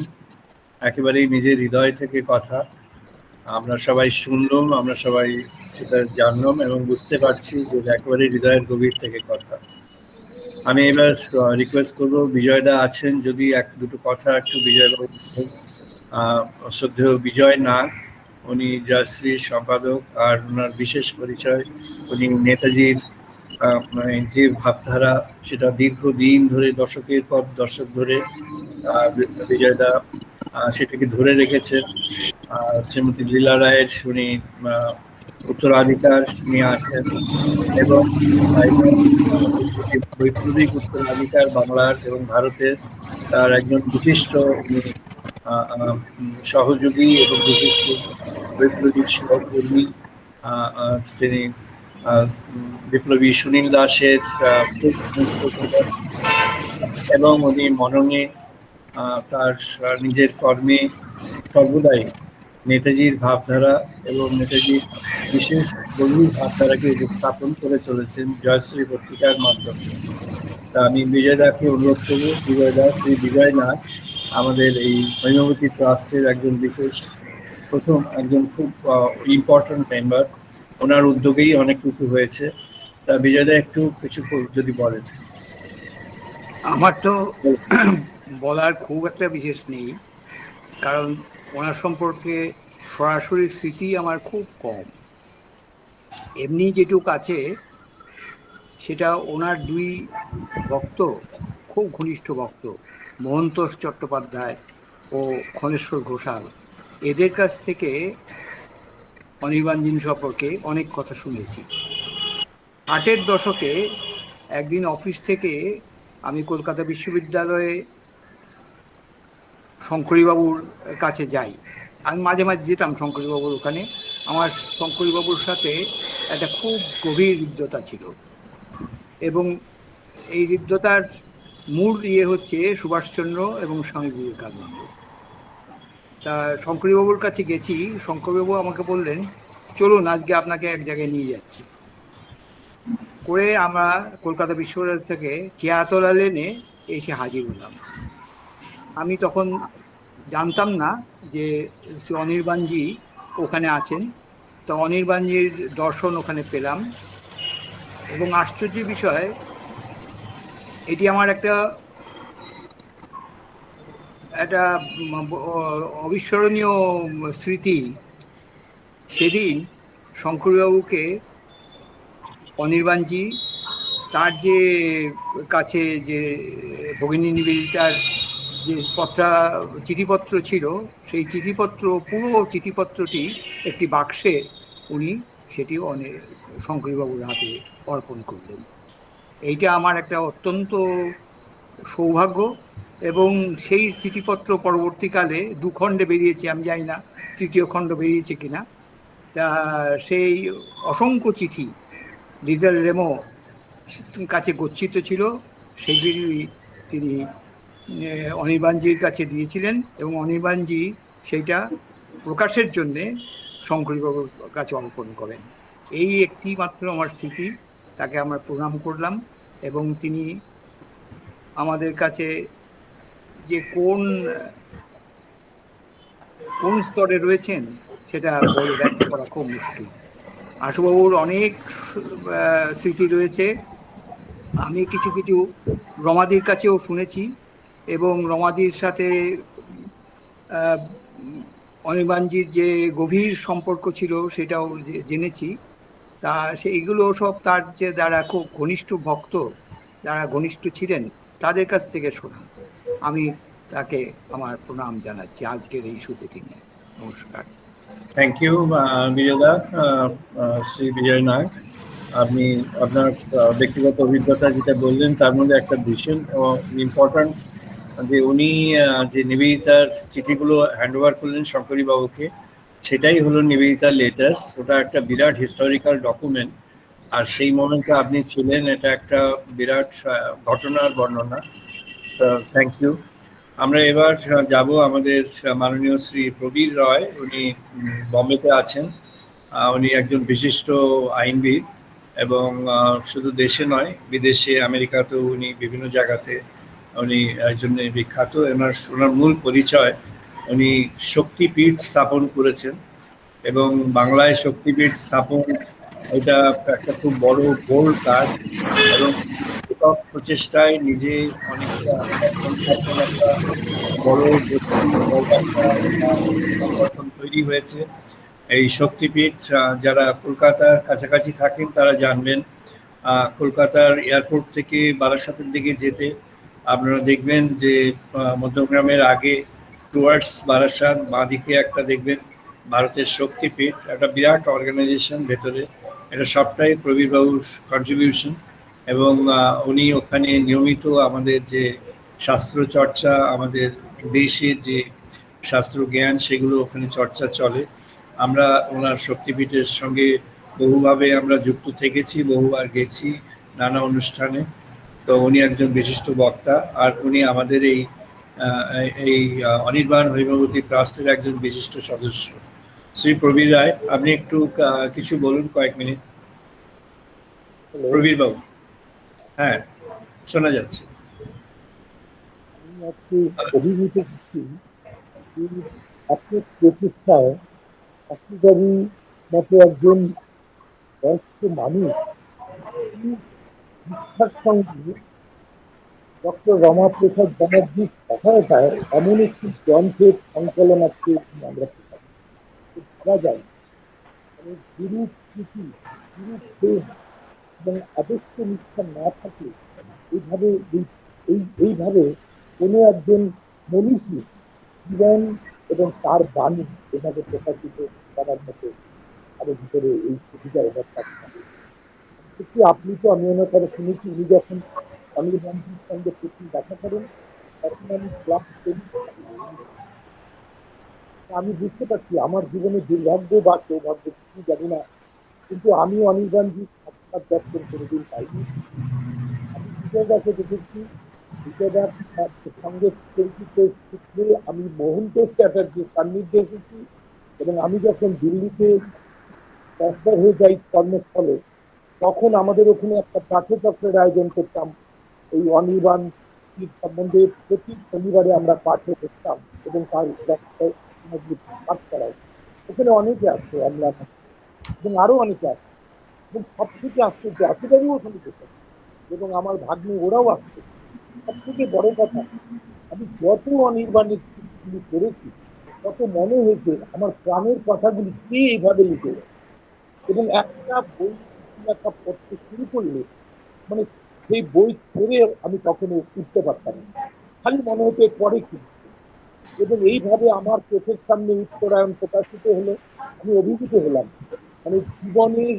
একেবারেই নিজের হৃদয় থেকে কথা। আমরা সবাই শুনলাম, আমরা সবাই সেটা জানলাম এবং বুঝতে পারছি যে একেবারে হৃদয়ের গভীর থেকে কথা। আমি এবার রিকোয়েস্ট করবো, বিজয়দা আছেন, যদি এক দুটো কথা একটু বিজয় শ্রদ্ধেয় বিজয় নাগ, উনি জয়শ্রীর সম্পাদক, আর ওনার বিশেষ পরিচয় উনি নেতাজির মানে যে ভাবধারা সেটা দীর্ঘদিন ধরে, দশকের পর দশক ধরে বিজয়দা সেটাকে ধরে রেখেছেন। শ্রীমতী লীলা রায়ের উনি উত্তরাধিকার নিয়ে আছেন এবং বৈপ্লবিক উত্তরাধিকার বাংলার এবং ভারতের তার একজন বিশিষ্ট সহযোগী এবং বিশিষ্ট বৈপ্লবিক সহকর্মী। তিনি বিপ্লবী সুনীল দাসের এবং উনি মননে তার নিজের কর্মে সর্বদাই নেতাজির ভাবধারা এবং নেতাজির বিশেষ গভীর ভাবধারাকে স্থাপন করে চলেছেন জয়শ্রী পত্রিকার মাধ্যমে। তা আমি বিজয়দাকে অনুরোধ করবো, বিজয়দা, শ্রী বিজয় নাথ আমাদের এই হৈমবতী ট্রাস্টের একজন বিশেষ প্রথম একজন খুব ইম্পর্টেন্ট মেম্বার, ওনার উদ্যোগেই অনেক কিছু হয়েছে। তা বিজয়দা একটু কিছু যদি বলেন। আমার তো বলার খুব একটা বিশেষ নেই, কারণ ওনার সম্পর্কে সরাসরি স্মৃতি আমার খুব কম। এমনি যেটুক আছে সেটা ওনার দুই ভক্ত, খুব ঘনিষ্ঠ ভক্ত, মোহনতোষ চট্টোপাধ্যায় ও ক্ষণেশ্বর ঘোষাল, এদের কাছ থেকে অনির্বাণ সম্পর্কে অনেক কথা শুনেছি। 60-এর দশকে একদিন অফিস থেকে আমি কলকাতা বিশ্ববিদ্যালয়ে শঙ্করীবাবুর কাছে যাই। আমি মাঝে মাঝে যেতাম শঙ্করীবাবুর ওখানে। আমার শঙ্করীবাবুর সাথে একটা খুব গভীর হৃদ্যতা ছিল, এবং এই হৃদ্যতার মূল হচ্ছে সুভাষচন্দ্র এবং স্বামী বিবেকানন্দ। তা শঙ্করীবাবুর কাছে গেছি, শঙ্করবাবু আমাকে বললেন, চলুন আজকে আপনাকে এক জায়গায় নিয়ে যাচ্ছি করে আমরা কলকাতা বিশ্ববিদ্যালয় থেকে কেয়াতলা লেনে এসে হাজির হলাম। আমি তখন জানতাম না যে অনির্বাণজি ওখানে আছেন। তো অনির্বাণজির দর্শন ওখানে পেলাম, এবং আশ্চর্য বিষয়, এটি আমার একটা অবিস্মরণীয় স্মৃতি। সেদিন শঙ্করবাবুকে অনির্বাণজি তার যে কাছে যে ভগিনী নিবেদিতার যে চিঠিপত্র ছিল, সেই চিঠিপত্র, পুরো চিঠিপত্রটি একটি বাক্সে উনি সেটিও শঙ্করবাবুর হাতে অর্পণ করলেন। এইটা আমার একটা অত্যন্ত সৌভাগ্য, এবং সেই চিঠিপত্র পরবর্তীকালে 2 খণ্ডে বেরিয়েছে, আমি জানি না তৃতীয় খণ্ড বেরিয়েছে কিনা। তা সেই অসংখ্য চিঠি লিজার রেমো কাছে গচ্ছিত ছিল, সেইগুলি তিনি অনির্বাণজির কাছে দিয়েছিলেন, এবং অনির্বাণজি সেইটা প্রকাশের জন্যে শঙ্করীবাবুর কাছে অর্পণ করেন। এই একটি মাত্র আমার স্মৃতি, তাকে আমরা প্রণাম করলাম, এবং তিনি আমাদের কাছে যে কোন স্তরে রয়েছেন সেটা বলে ব্যাখ্যা করা খুব মুশকিল। আশুবাবুর অনেক স্মৃতি রয়েছে, আমি কিছু কিছু রমাদির কাছেও শুনেছি, এবং রমাদির সাথে অনির্বাণজির যে গভীর সম্পর্ক ছিল সেটাও জেনেছি। তা সেইগুলো সব তার যে যারা খুব ঘনিষ্ঠ ভক্ত, যারা ঘনিষ্ঠ ছিলেন, তাদের কাছ থেকে শোনা। আমি তাকে আমার প্রণাম জানাচ্ছি আজকের এই শুভ দিনে। নমস্কার। থ্যাংক ইউ বিজয়দা, শ্রী বিজয় নাগ। আপনি আপনার ব্যক্তিগত অভিজ্ঞতা যেটা বললেন তার মধ্যে একটা ভীষণ ইম্পর্ট্যান্ট, যে উনি যে নিবেদিতার চিঠিগুলো হ্যান্ডওভার করলেন শঙ্করীবাবুকে, সেটাই হলো নিবেদিতার লেটার্স। ওটা একটা বিরাট হিস্টোরিক্যাল ডকুমেন্ট, আর সেই মোমেন্টে আপনি ছিলেন, এটা একটা বিরাট ঘটনার বর্ণনা। Thank you. আমরা এবার যাব আমাদের মাননীয় শ্রী প্রবীর রয়, উনি বম্বেতে আছেন। উনি একজন বিশিষ্ট আইনবিদ, এবং শুধু দেশে নয় বিদেশে, আমেরিকাতেও উনি বিভিন্ন জায়গাতে উনি জন্য বিখ্যাত। ওনার মূল পরিচয়, উনি শক্তিপীঠ স্থাপন করেছেন, এবং বাংলায় শক্তিপীঠ স্থাপন এটা একটা খুব বড় বোল্ড কাজ এবং একক প্রচেষ্টায় নিজে অনেকটা অসংখ্যাত্মক একটা বড় গোষ্ঠী বড় একটা সংগঠন তৈরি হয়েছে। এই শক্তিপীঠ যারা কলকাতার কাছাকাছি থাকেন তারা জানবেন, কলকাতার এয়ারপোর্ট থেকে বারাসাতের দিকে যেতে আপনারা দেখবেন যে মধ্যমগ্রামের আগে টুয়ার্ডস বারাসাত বাঁদিকে একটা দেখবেন ভারতের শক্তিপীঠ, একটা বিরাট অর্গানাইজেশন ভেতরে। এটা সবটাই প্রবীরবাবুর কন্ট্রিবিউশন এবং উনি ওখানে নিয়মিত আমাদের যে শাস্ত্র চর্চা, আমাদের দেশের যে শাস্ত্র জ্ঞান সেগুলো ওখানে চর্চা চলে। আমরা ওনার শক্তিপীঠের সঙ্গে বহুভাবে আমরা যুক্ত থেকেছি, বহুবার গেছি নানা অনুষ্ঠানে। তো উনি একজন বিশিষ্ট বক্তা, আর উনি আমাদের এই অনির্বাণ হৈমবতী ট্রাস্টের একজন বিশিষ্ট সদস্য। শ্রী প্রবীর রায়, আপনি একটু কিছু বলুন, কয়েক মিনিট। প্রবীর বাবু, হ্যাঁ শোনা যাচ্ছে। আমি একটু অভিভূত হচ্ছি আপনার প্রতিষ্ঠায় আপনারই মতো একজন বয়স্ক মানুষ নিষ্ঠার সঙ্গে ডক্টর রমাপ্রসাদ ব্যানার্জির সহায়তায় এমন একটি গ্রন্থের সংকলন আজকে আমরা ভাবা যায়। মানে গুরু প্রীতি, গুরু প্রেম এবং আদর্শ নিষ্ঠা না থাকে এইভাবে কোনো একজন মনীষী জীবন এবং তার বাণী এভাবে প্রকাশিত করার মতো আরো ভিতরে এই সুবিধার অভাব থাকতে। সত্যি আপনি তো আমি ওনার কথা শুনেছি, উনি যখন অনির্বাণজির সঙ্গে প্রথম দেখা করেন তখন আমি ক্লাস করি। আমি বুঝতে পারছি আমার জীবনে দুর্ভাগ্য বা সৌভাগ্য কিছু জানি না, কিন্তু আমি অনির্বাণজির সাক্ষাৎ দর্শন কোনোদিন পাইনি। আমি বিজয়দাকে দেখেছি, বিজয়দার সঙ্গে পরিচিত সূত্রে আমি মোহনতোষ চ্যাটার্জির সান্নিধ্যে এসেছি, এবং আমি যখন দিল্লিতে ট্রান্সফার হয়ে যাই কর্মস্থলে তখন আমাদের ওখানে একটা পাঠ্যচক্রের আয়োজন করতাম। এই অনির্বাণ সম্বন্ধে প্রতি শনিবারে আমরা পাঠে বসতাম এবং তার পাঠ করাই। ওখানে অনেকে আসতো, আমরা এবং আরো অনেকে আসতো, এবং সব থেকে আশ্চর্য আশীর্বাদও ওখানে যেতাম এবং আমার ভাগ্নে ওরাও আসতো। সব থেকে বড় কথা, আমি যত অনির্বাণের চিঠিগুলি করেছি তত মনে হয়েছে আমার প্রাণের কথাগুলি কে এভাবে লিখে, এবং একটা বই একটা পড়তে শুরু করলে মানে সেই বই ছেড়ে আমি কখনো উঠতে পারতাম না, খালি মনে হতো পরে কি হচ্ছে। এবং এইভাবে আমার চোখের সামনে উত্তরায়ণ প্রকাশিত হলো, আমি অভিভূত হলাম। মানে জীবনের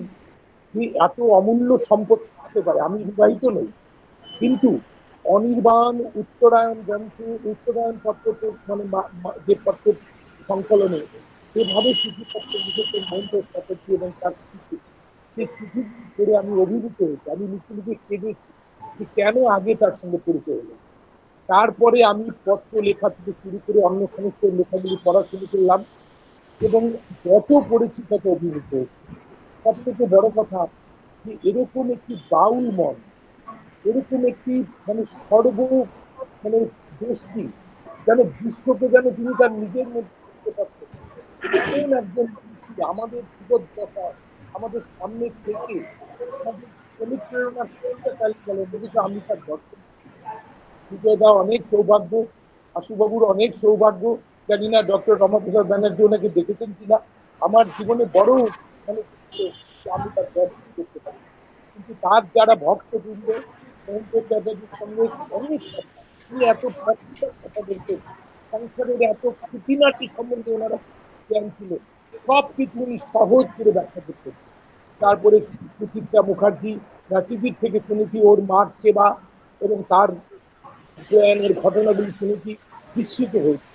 যে এত অমূল্য সম্পদ থাকতে পারে। আমি বিবাহিত নই, কিন্তু অনির্বাণ উত্তরায়ণ গ্রন্থে উত্তরায়ণ পত্র মানে যে পত্র সংকলনে যেভাবে চিঠিপত্র লিখেছেন মহেন্দ্র চ্যাটার্জি এবং তার স্ত্রী, সেই চিঠি পড়ে আমি অভিভূত হয়েছি। আমি লিখে লিখে কেঁদেছি যে কেন আগে তার সঙ্গে পরিচয় হলো। তারপরে আমি পত্র লেখা থেকে শুরু করে অন্য সমস্ত লেখাগুলি পড়া শুরু করলাম, এবং যত পড়েছি তত অভিভূত হয়েছি। সব থেকে বড় কথা যে এরকম একটি বাউল মন, এরকম একটি মানে মানে দোষী, যেন বিশ্বকে যেন তিনি তার নিজের মধ্যে দেখতে পাচ্ছেন, এমন একজন আমাদের জীবদ্দশা আমাদের সামনে থেকে আমাদের অনুপ্রেরণার চেষ্টা চালিয়ে গেলেন, যেটা আমি তার দর্শন। বিজয়দা অনেক সৌভাগ্য, আশুবাবুর অনেক সৌভাগ্য। জানি না ডক্টর রমাপ্রসাদ ব্যানার্জি ওনাকে দেখেছেন কিনা। আমার জীবনে বড় মানে আমি তার দর্শন করতে পারি, কিন্তু তার যারা ভক্তবৃন্দ মহেন্দ্র চ্যাটার্জির সঙ্গে অনেক কথা, তিনি এত প্র্যাকটিক্যাল কথা বলতেন, সংসারের এত খুঁটিনাটি সম্বন্ধে ওনারা জ্ঞান ছিল, সবকিছু উনি সহজ করে ব্যাখ্যা করতেন। তারপরে সুচিত্রা মুখার্জি রাশিদির থেকে শুনেছি ওর মার সেবা এবং তার প্রয়াণের ঘটনাগুলি শুনেছি, বিস্মিত হয়েছে।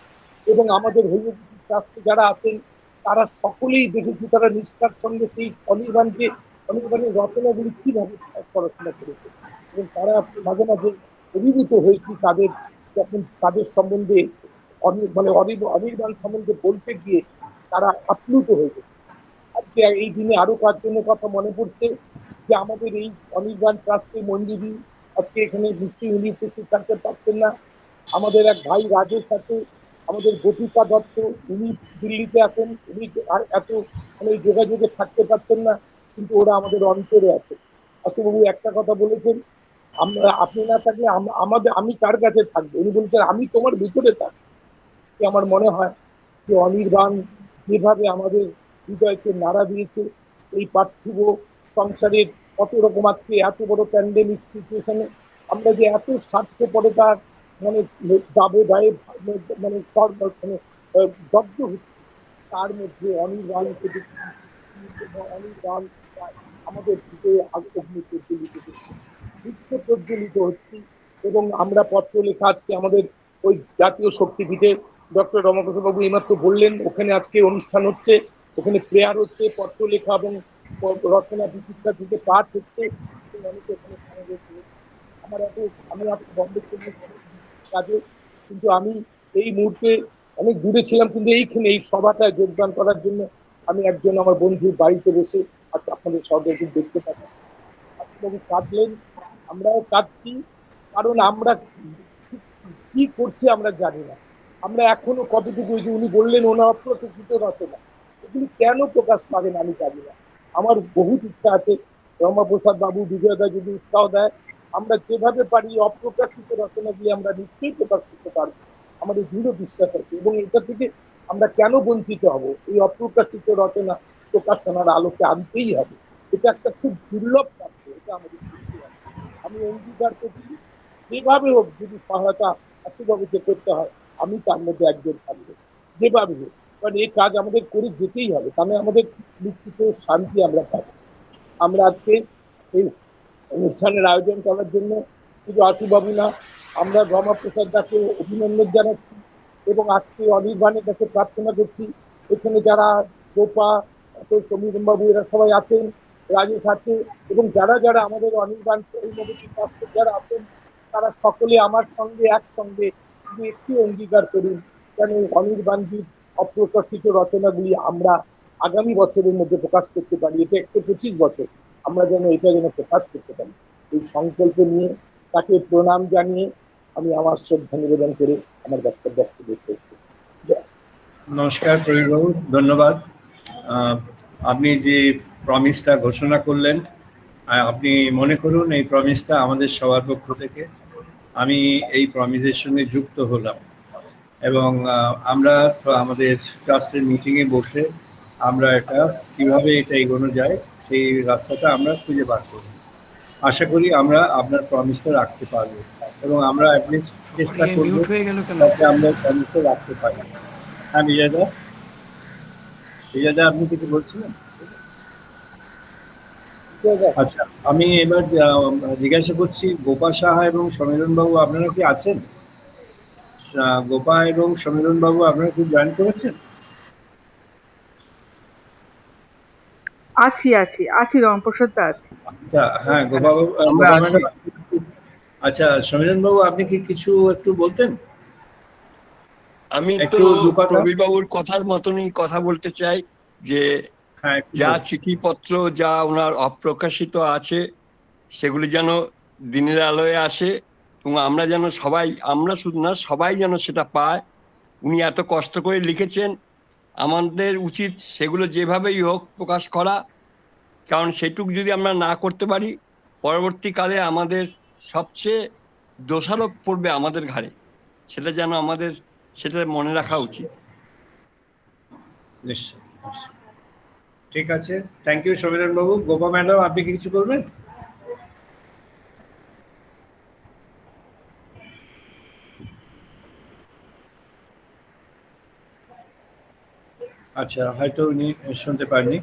এবং আমাদের হৈমবতী ট্রাস্টে যারা আছেন তারা সকলেই দেখেছি তারা নিষ্ঠার সঙ্গে সেই অনির্বাণের রচনাগুলি কিভাবে পড়াশোনা করেছে, এবং তারা মাঝে মাঝে অভিভূত হয়েছি তাদের যখন তাদের সম্বন্ধে মানে অনির্বাণ সম্বন্ধে বলতে গিয়ে তারা আপ্লুত হয়ে গেছে। আজকে এই দিনে আরো কয়েকজনের কথা মনে পড়ছে যে আমাদের এই অনির্বাণ ট্রাস্টে মঞ্জুরি আজকে এখানে নিশ্চয়ই উনি উপস্থিত থাকতে পারছেন না। আমাদের এক ভাই রাজেশ আছে, আমাদের গতিকা দত্ত, উনি দিল্লিতে আছেন, উনি আর এত মানে যোগাযোগে থাকতে পারছেন না, কিন্তু ওরা আমাদের অন্তরে আছে। আশুবাবু একটা কথা বলেছেন, আমরা আপনি না থাকলে আমাদের আমি কার কাছে থাকবো, উনি বলছেন আমি তোমার ভিতরে থাকবো। আমার মনে হয় যে অনির্বাণ যেভাবে আমাদের হৃদয়কে নাড়া দিয়েছে এই পার্থিব সংসারের কত রকম, আজকে এত বড় প্যান্ডেমিক সিচুয়েশনে আমরা যে এত স্বার্থপরতার মানে দায়ে মানে দগ্ধ হচ্ছে, তার মধ্যে অনির্বাণকে দেখছি এবং অনির্বাণ আমাদের হৃদয়ে অগ্নি প্রজ্বলিত করছে, নিত্য প্রজ্বলিত হচ্ছে। এবং আমরা পত্র লেখা আজকে আমাদের ওই জাতীয় শক্তিপীঠে ডক্টর রমাপ্রসাদ বাবু এইমাত্র বললেন, ওখানে আজকে অনুষ্ঠান হচ্ছে, ওখানে প্রেয়ার হচ্ছে, পত্র লেখা এবং রচনা বিচিত্রা থেকে পাঠ হচ্ছে, অনেকে ওখানে সমাবেশ হয়েছে। আমার এত আমি আপনার বন্ধ করি কাজে, কিন্তু আমি এই মুহূর্তে অনেক দূরে ছিলাম, কিন্তু এইখানে এই সভাটায় যোগদান করার জন্য আমি একজন আমার বন্ধুর বাড়িতে বসে আজকে আপনাদের সহযোগী দেখতে পাচ্ছি। আপনি কাঁদলেন, আমরাও কাঁদছি, কারণ আমরা কি করছি আমরা জানি না। আমরা এখনো কতটুকু, যে উনি বললেন ওনার অপ্রকাশিত রচনা, এগুলি কেন প্রকাশ পাবেন আমি জানি না। আমার বহুত ইচ্ছা আছে, রমাপ্রসাদ বাবু, বিজয়দা যদি উৎসাহ দেয়, আমরা যেভাবে পারি অপ্রকাশিত রচনাগুলি আমরা নিশ্চয়ই প্রকাশ করতে পারবো, আমাদের দৃঢ় বিশ্বাস আছে। এবং এটা থেকে আমরা কেন বঞ্চিত হব, এই অপ্রকাশিত রচনা প্রকাশনার আলোকে আনতেই হবে। এটা একটা খুব দুর্লভ প্রাপ্য, এটা আমাদের করতে হবে। আমি অঙ্গীকার করছি, যেভাবে হোক যদি সহায়তা আশুবাবুকে করতে হয়, আমি তার মধ্যে একজন থাকবো, যেভাবে হোক। কারণ এই কাজ আমাদের করে যেতেই হবে, তাহলে আমাদের নিশ্চিত শান্তি আমরা পাবো। আমরা আজকে এই অনুষ্ঠানের আয়োজন করার জন্য শুধু আশুবাবু না, আমরা রমাপ্রসাদ দাকে অভিনন্দন জানাচ্ছি এবং আজকে অনির্বাণের কাছে প্রার্থনা করছি, এখানে যারা গোপা, সমীরণ বাবু এরা সবাই আছেন, রাজেশ আছে, এবং যারা যারা আমাদের অনির্বাণ পাশে যারা আছেন, তারা সকলে আমার সঙ্গে একসঙ্গে শুধু একটি অঙ্গীকার করুন, যেন অনির্বাণজির অপ্রকাশিত রচনাগুলি আমরা আগামী বছরের মধ্যে প্রকাশ করতে পারি। এটা 125 বছর, আমরা যেন এটা যেন প্রকাশ করতে পারি, এই সংকল্প নিয়ে তাকে প্রণাম জানিয়ে আমি আমার শ্রদ্ধা নিবেদন করে আমার বক্তব্য শেষ করছি। নমস্কার প্রবীরবাবু, ধন্যবাদ। আপনি যে প্রমিসটা ঘোষণা করলেন, আপনি মনে করুন এই প্রমিসটা আমাদের সবার পক্ষ থেকে আমি এই প্রমিসের সঙ্গে যুক্ত হলাম, এবং আমরা আমাদের ট্রাস্টের মিটিংয়ে বসে আমরা এটা কিভাবে এটা এগোনো যায় সেই রাস্তাটা আমরা খুঁজে বার করব। আশা করি আমরা আপনার প্রমিসটা রাখতে পারবো, এবং আমরা অ্যাটলিস্ট চেষ্টা করবো মিউট হয়ে গেল কেন? যাতে আমরা প্রমিসটা রাখতে পারি। হ্যাঁ বিজয়দা, বিজয়দা আপনি কিছু বলছিলেন? আচ্ছা, আমি এবার জিজ্ঞাসা করছি, গোপা সাহা এবং সমীরণ বাবু আপনারা কি আছেন? গোপা এবং সমীরণ বাবু আপনারা কি জয়েন করেছেন? আছি আছি আছি রমপ্রসাদ দা আছি। আচ্ছা, হ্যাঁ গোপা বাবু, গোপা ম্যাডাম। আচ্ছা সমীরণ বাবু, আপনি কি কিছু একটু বলতেন? আমি তো প্রবীর বাবুর কথার মতনই কথা বলতে চাই, যে যা চিঠিপত্র যা ওনার অপ্রকাশিত আছে সেগুলি যেন দিনের আলোয় আসে, এবং আমরা যেন সবাই, আমরা শুধু না সবাই যেন সেটা পায়। উনি এত কষ্ট করে লিখেছেন, আমাদের উচিত সেগুলো যেভাবেই হোক প্রকাশ করা, কারণ সেটুকু যদি আমরা না করতে পারি পরবর্তীকালে আমাদের সবচেয়ে দোষারোপ পড়বে আমাদের ঘাড়ে, সেটা যেন আমাদের সেটা মনে রাখা উচিত। নিশ্চয়, ঠিক আছে, thank you Samiran Babu. Gopa madam, আপনি কি কিছু বলবেন? আচ্ছা, হয়তো উনি শুনতে পারেননি।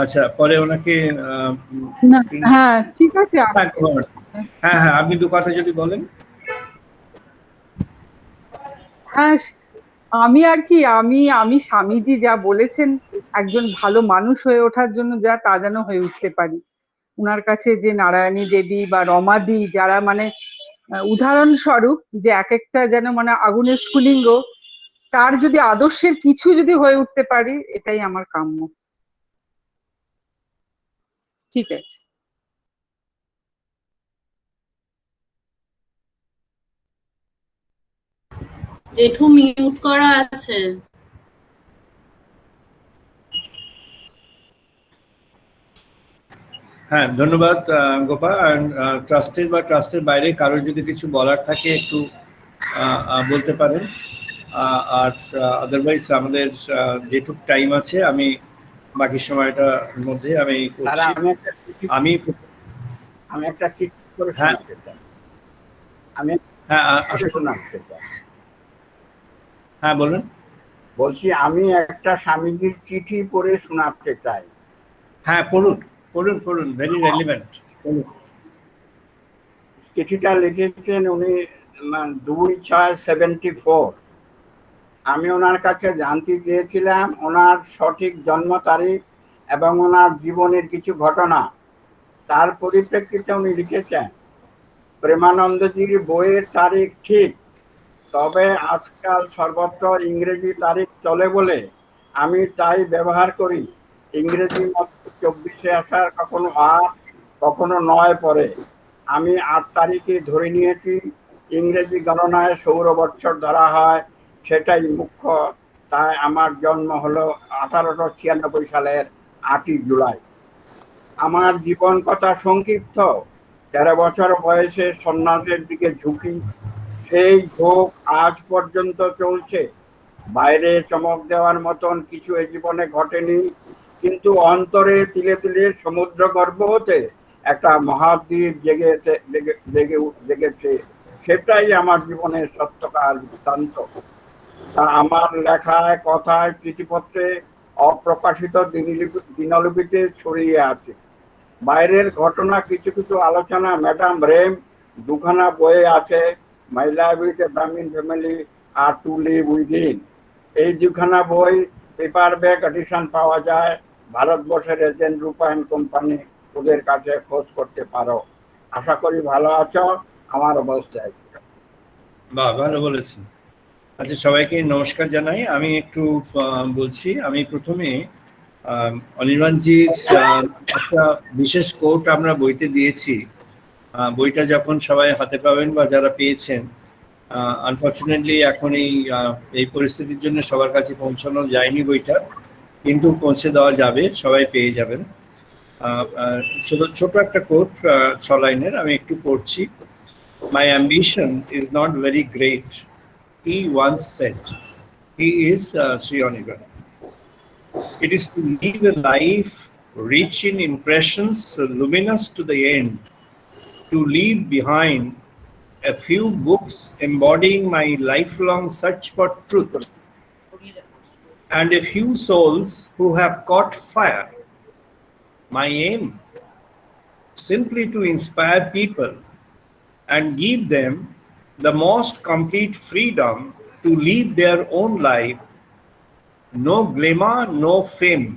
আচ্ছা, পরে ওনাকে হ্যাঁ ঠিক আছে। হ্যাঁ হ্যাঁ, আপনি দু কথা যদি বলেন। হ্যাঁ, আমি আর কি, আমি আমি স্বামীজি যা বলেছেন একজন ভালো মানুষ হয়ে ওঠার জন্য, যা তা যেন হয়ে উঠতে পারি। উনার কাছে যে নারায়ণী দেবী বা রমাদি, যারা মানে উদাহরণস্বরূপ, যে এক একটা যেন মানে আগুনের স্ফুলিঙ্গ, তার যদি আদর্শের কিছু যদি হয়ে উঠতে পারি, এটাই আমার কাম্য। ঠিক আছে। জেঠু মিউট করা আছে। হ্যাঁ, ধন্যবাদ গোপা। ট্রাস্টের বা ট্রাস্টের বাইরে কারোর যদি কিছু বলার থাকে একটু বলতে পারেন। আর আদারওয়াইজ আমাদের যেটুক টাইম আছে আমি বাকি সময়টার মধ্যে আমি করছি। আমি একটা চিঠি করে শোনাতে চাই। হ্যাঁ বলুন। বলছি আমি একটা স্বামীজির চিঠি পড়ে শোনাতে চাই। হ্যাঁ পড়ুন পড়ুন পড়ুন, ভেরি রেলিভেন্ট। চিঠিটা লিখেছেন উনি 2/6/74। আমি ওনার কাছে জানতে চেয়েছিলাম ওনার সঠিক জন্ম তারিখ এবং ওনার জীবনের কিছু ঘটনা। তার পরিপ্রেক্ষিতে উনি লিখেছেন, প্রেমানন্দজির বইয়ের তারিখ ঠিক, তবে আজকাল সর্বত্র ইংরেজি তারিখ চলে বলে আমি তাই ব্যবহার করি। ইংরেজি মাত্র 24-এ আসার কখনো 8, কখনো 9 পরে। আমি 8 তারিখে ধরে নিয়েছি। ইংরেজি গণনায় সৌর বৎসর ধরা হয়, সেটাই মুখ্য। তাই আমার জন্ম হলো 1896 সালের 8ই জুলাই। আমার জীবন কথা সংক্ষিপ্ত। 13 বছর বয়সে সন্ন্যাসের দিকে ঝুঁকি, সেই ঝোঁক আজ পর্যন্ত চলছে। বাইরে চমক দেওয়ার মতন কিছু এ জীবনে ঘটেনি, কিন্তু অন্তরে তিলে তিলে সমুদ্র গর্ভ হতে একটা মহাদ্বীপ জেগেছে। সেটাই আমার জীবনের সত্যকার বৃত্তান্ত। আমার লেখায়, কথায়, চিঠিপত্রে, অপ্রকাশিত দিনলিপিতে ছড়িয়ে আছে। বাইরের ঘটনা কিছু কিছু আলোচনা ম্যাডাম রেম 2খানা বইয়ে আছে, মাই লাইফ উইথ এ ব্রাহ্মণ ফ্যামিলি আর টু লিভ উইদিন। এই 2খানা বই পেপার ব্যাক এডিশন পাওয়া যায়। ভারতবর্ষের এজেন্ট রূপায়ণ কোম্পানি, ওদের কাছে খোঁজ করতে পারো। আশা করি ভালো আছো। আমার অবস্থায় বাহ, ভালো বলেছেন। আচ্ছা, সবাইকে নমস্কার জানাই। আমি একটু বলছি। আমি প্রথমে অনির্বাণজির একটা বিশেষ কোট আমরা বইতে দিয়েছি। বইটা যখন সবাই হাতে পাবেন বা যারা পেয়েছেন, আনফর্চুনেটলি এখন এই পরিস্থিতির জন্য সবার কাছে পৌঁছানো যায়নি বইটা, কিন্তু পৌঁছে দেওয়া যাবে, সবাই পেয়ে যাবেন। ছোট একটা কোট 6 লাইনের, আমি একটু পড়ছি। My ambition is not very great, he once said. He is Sri Anirban. It is to live a life rich in impressions, luminous to the end, to leave behind a few books embodying my lifelong search for truth, and a few souls who have caught fire. My aim, simply to inspire people and give them the most complete freedom to live their own life. No glamour, no fame,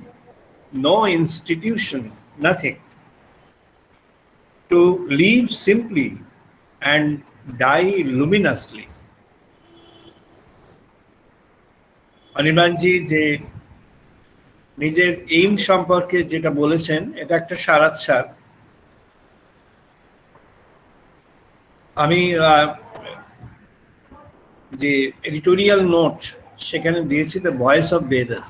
no institution, nothing. To live simply and die luminously. অনির্বাণজি যে নিজের এইম সম্পর্কে যেটা বলেছেন, এটা একটা সারাৎসার। আমি যে এডিটোরিয়াল নোট সেখানে দিয়েছি, the voice of Vedas.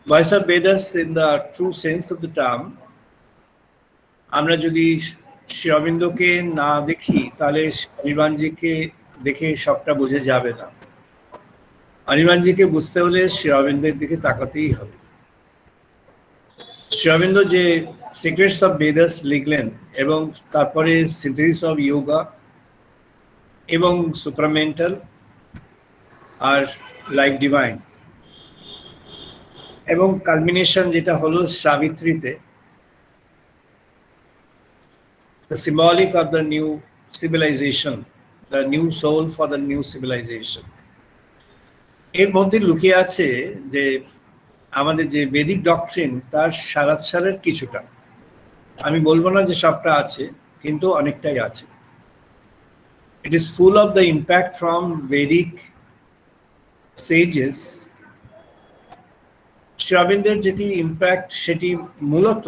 Voice of Vedas in the true sense of the term. আমরা যদি শ্রী অরবিন্দকে না দেখি তাহলে অনির্বাণজিকে দেখে সবটা বোঝা যাবে না। অনির্বাণজিকে বুঝতে হলে শ্রী অরবিন্দের দিকে তাকাতেই হবে। শ্রী অরবিন্দ যে সিক্রেটস অফ বেদাস লিখলেন, এবং তারপরে সিনথেসিস অফ যোগা এবং সুপ্রামেন্টাল আর লাইফ ডিভাইন, এবং কালমিনেশন যেটা হলো সাবিত্রীতে, the symbolic of the new civilization, the new soul for the new civilization. এর মধ্যে লুকিয়ে আছে যে আমাদের যে বেদিক ডক্ট্রিন, তার সারাৎসারের কিছুটা। আমি বলবো না যে সবটা আছে, কিন্তু অনেকটাই আছে। It is full of the impact from Vedic sages. Shri অরবিন্দের যেটি ইম্প্যাক্ট, সেটি মূলত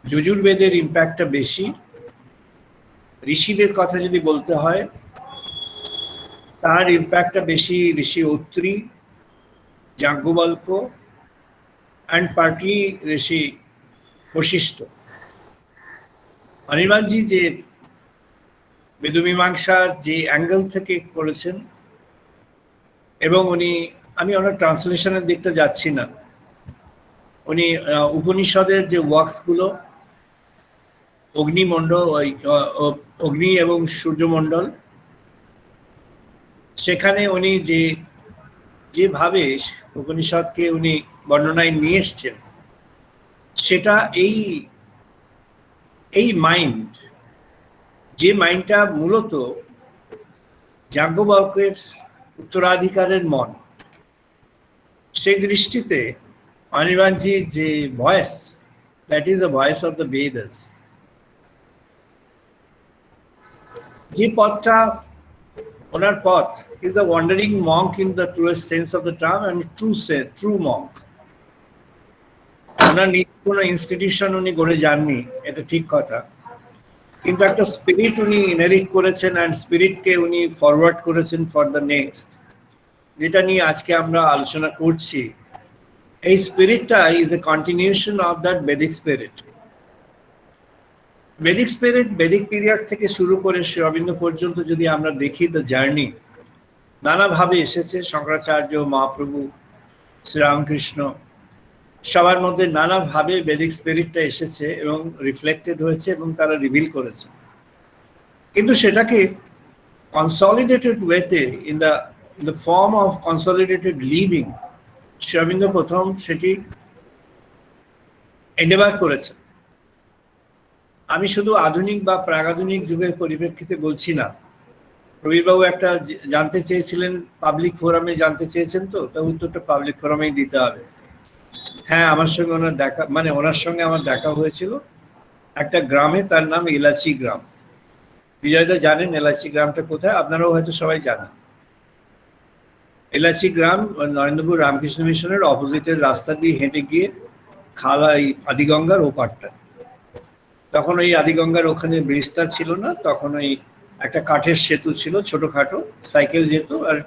যজুর্বেদের ইম্প্যাক্টটা বেশি। ঋষিদের কথা যদি বলতে হয়, তার ইম্প্যাক্টটা বেশি ঋষি অত্রি, যাজ্ঞবল্ক্য অ্যান্ড পার্টলি ঋষি বশিষ্ঠ। অনির্বাণজি যে বেদমীমাংসার যে অ্যাঙ্গেল থেকে করেছেন, এবং আমি ওনার ট্রান্সলেশনের দিকটা যাচ্ছি না, উনি উপনিষদের যে ওয়ার্কসগুলো, অগ্নি এবং সূর্যমণ্ডল, সেখানে উনি যেভাবে উপনিষদকে উনি বর্ণনায় নিয়ে এসছেন, সেটা এই মাইন্ড, যে মাইন্ডটা মূলত যাজ্ঞবল্ক্যের উত্তরাধিকারের মন, সেই দৃষ্টিতে অনির্বাণজির যে voice, that is the voice of the Vedas. যে পথটা ওনার পথ is the wandering monk in the truest sense of the term and true monk. ওনার কোনো ইনস্টিটিউশন উনি গড়ে যাননি, এটা ঠিক কথা, কিন্তু একটা স্পিরিট উনি ইনহেরিট করেছেন অ্যান্ড স্পিরিটকে উনি ফরওয়ার্ড করেছেন ফর দ্য নেক্সট, যেটা নিয়ে আজকে আমরা আলোচনা করছি। এই স্পিরিটটা is a continuation of that Vedic spirit. Vedic period থেকে শুরু করে শ্রী অরবিন্দ পর্যন্ত যদি আমরা দেখি, দ্য জার্নি নানাভাবে এসেছে। শঙ্করাচার্য, মহাপ্রভু, শ্রীরামকৃষ্ণ, সবার মধ্যে নানাভাবে বেদিক স্পিরিটটা এসেছে এবং রিফ্লেক্টেড হয়েছে এবং তারা রিভিল করেছে। কিন্তু সেটাকে কনসলিডেটেড ওয়েতে in the form of consolidated living Shri Aurobindo প্রথম সেটি এন্ডেভার করেছেন। আমি শুধু আধুনিক বা প্রাগাধুনিক যুগের পরিপ্রেক্ষিতে বলছি না। প্রবীরবাবু একটা জানতে চেয়েছিলেন, পাবলিক ফোরামে জানতে চেয়েছেন, তো তার উত্তরটা পাবলিক ফোরামেই দিতে হবে। হ্যাঁ, ওনার সঙ্গে আমার দেখা হয়েছিল একটা গ্রামে, তার নাম এলাচি গ্রাম। বিজয়দা জানেন এলাচি গ্রামটা কোথায়? আপনারাও হয়তো সবাই জানেন। এলাচি গ্রাম নরেন্দ্রপুর রামকৃষ্ণ মিশনের অপোজিটের রাস্তা দিয়ে হেঁটে গিয়ে আদিগঙ্গার ওপারটা। তখন ওই আদিগঙ্গার ওখানে ব্রিজটা ছিল না, তখন ওই একটা কাঠের সেতু ছিল, ছোটখাটো, সাইকেল যেত আর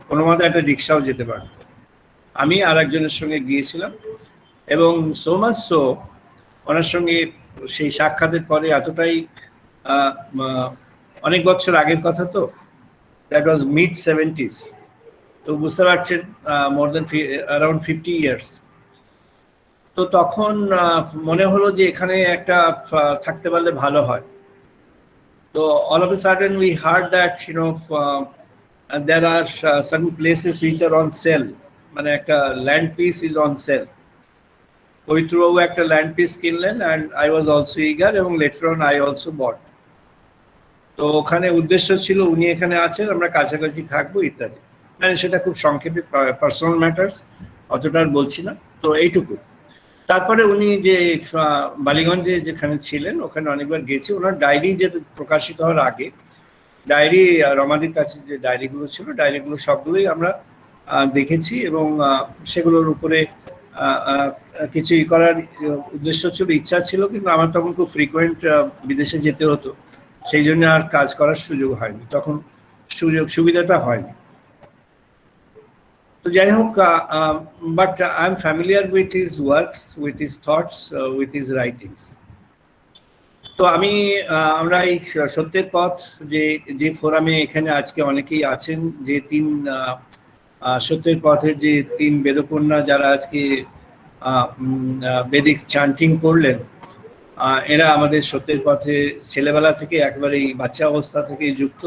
কোনো মতে একটা রিক্সাও যেতে পারত। আমি আর একজনের সঙ্গে গিয়েছিলাম এবং সো মাচ সো ওনার সঙ্গে সেই সাক্ষাতের পরে এতটাই, অনেক বছর আগের কথা, তো দ্যাট ওয়াজ mid-70s, তো বুঝতে পারছেন, মোর দেন অ্যারাউন্ড 50 ইয়ার্স। তো তখন মনে হলো যে এখানে একটা থাকতে পারলে ভালো হয়। তো all of a sudden we heard that there are certain places which are on sale, মানে একটা land piece is on sale. পবিত্রবাবু একটা ল্যান্ড পিস কিনলেন and I was also eager, এবং later on I also bought. তো ওখানে উদ্দেশ্য ছিল উনি এখানে আছেন, আমরা কাছাকাছি থাকবো ইত্যাদি, মানে সেটা খুব সংক্ষেপে, পার্সোনাল ম্যাটার্স, অতটা আর বলছি না। তো এইটুকু। তারপরে উনি যে বালিগঞ্জে যেখানে ছিলেন ওখানে অনেকবার গেছি। ওনার ডায়েরি যেটা প্রকাশিত হওয়ার আগে, ডায়েরি রমাদির কাছে যে ডায়েরিগুলো ছিল, ডায়েরিগুলো সবগুলোই আমরা দেখেছি এবং সেগুলোর উপরে কিছু করার উদ্দেশ্য ছিল, ইচ্ছা ছিল, কিন্তু আমার তখন খুব ফ্রিকোয়েন্ট বিদেশে যেতে হতো, সেই জন্য আর কাজ করার সুযোগ হয়নি, তখন সুবিধাটা হয়নি। তো যাই হোক, but I am familiar with his works, with his thoughts, with his writings. তো আমরা এই সত্যের পথ যে ফোরামে এখানে আজকে অনেকেই আছেন, যে সত্যের পথের যে 3 বেদকন্যা যারা আজকে বেদিক চান্টিং করলেন, এরা আমাদের সত্যের পথে ছেলেবেলা থেকে, একেবারেই বাচ্চা অবস্থা থেকে যুক্ত।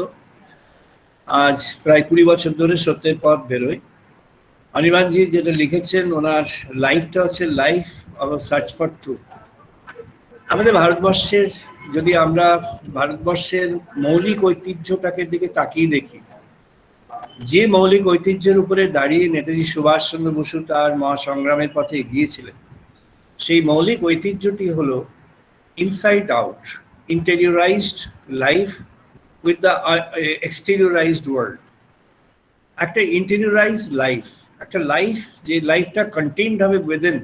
আজ প্রায় 20 বছর ধরে সত্যের পথ বেরোয়। অনির্বাণজি যেটা লিখেছেন, ওনার লাইফটা হচ্ছে life of a search for truth. আমাদের ভারতবর্ষের, যদি আমরা ভারতবর্ষের মৌলিক ঐতিহ্যটাকে দিকে তাকিয়ে দেখি, যে মৌলিক ঐতিহ্যের উপরে দাঁড়িয়ে নেতাজি সুভাষচন্দ্র বসু তার মহাসংগ্রামের পথে এগিয়েছিলেন, সেই মৌলিক ঐতিহ্যটি হলো inside out, interiorized life with the exteriorized world. একটা ইন্টেরিয়রাইজড লাইফ, একটা লাইফ যে লাইফটা কন্টেইনড হবে within,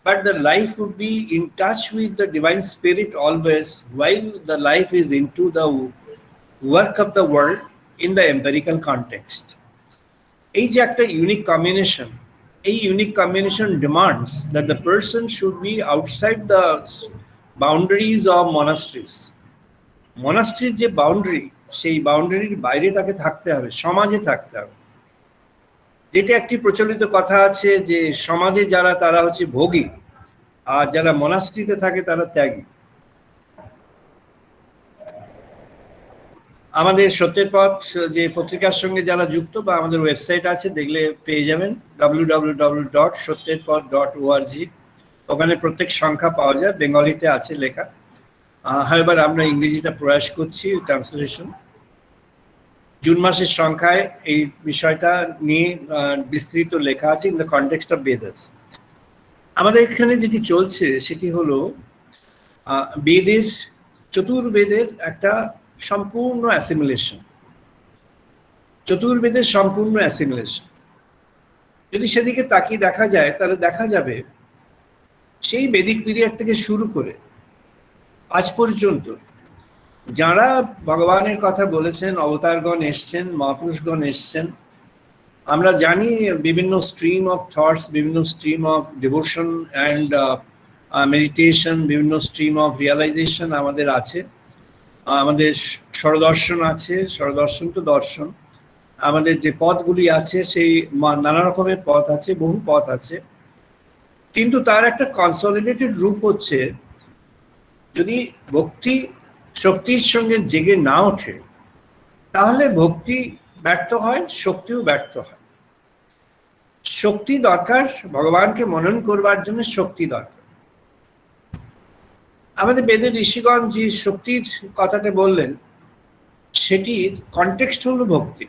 but the life would be in touch with the divine spirit always, while the life is into the work of the world, in the empirical context. এই যে একটা ইউনিক কম্বিনেশন, এই unique combination demands that the person should be outside the boundaries of monasteries. মনাস্ট্রির যে বাউন্ডারি, সেই বাউন্ডারির বাইরে তাকে থাকতে হবে, সমাজে থাকতে হবে। যেটা একটি প্রচলিত কথা আছে যে সমাজে যারা তারা হচ্ছে ভোগী, আর যারা মনাস্ট্রিতে থাকে তারা ত্যাগী। আমাদের সত্যের পথ যে পত্রিকার সঙ্গে যারা যুক্ত বা আমাদের ওয়েবসাইট আছে, দেখলে পেয়ে যাবেন www.সত্যেরপথ.org। ওখানে প্রত্যেক সংখ্যা পাওয়া যায়, বেঙ্গলিতে আছে লেখা। এবার আমরা ইংরেজিটা প্রয়াস করছি ট্রান্সলেশন। জুন মাসের সংখ্যায় এই বিষয়টা নিয়ে বিস্তৃত লেখা আছে in the context of Vedas. আমাদের এখানে যেটি চলছে সেটি হলো বেদের, চতুর্বেদের একটা সম্পূর্ণ অ্যাসিমিলেশন, চতুর্বেদের সম্পূর্ণ অ্যাসিমিলেশন। যদি সেদিকে তাকিয়ে দেখা যায় তাহলে দেখা যাবে সেই বেদিক পিরিয়ড থেকে শুরু করে আজ পর্যন্ত যারা ভগবানের কথা বলেছেন, অবতারগণ এসছেন, মহাপুরুষগণ এসছেন, আমরা জানি বিভিন্ন স্ট্রিম অফ থটস, বিভিন্ন stream of devotion and meditation, বিভিন্ন স্ট্রিম অফ রিয়ালাইজেশন আমাদের আছে। আমাদের স্বরদর্শন আছে, স্বরদর্শন তো দর্শন। আমাদের যে পথগুলি আছে সেই নানা রকমের পথ আছে, বহু পথ আছে, কিন্তু তার একটা কনসলিডেটেড রূপ হচ্ছে যদি ভক্তি শক্তির সঙ্গে জেগে না ওঠে তাহলে ভক্তি ব্যর্থ হয়, শক্তিও ব্যর্থ হয়। শক্তি দরকার, ভগবানকে মনন করবার জন্য শক্তি দরকার। আমাদের বেদের ঋষিগণ যে শক্তির কথাটা বললেন সেটির কনটেক্সট হলো ভক্তি।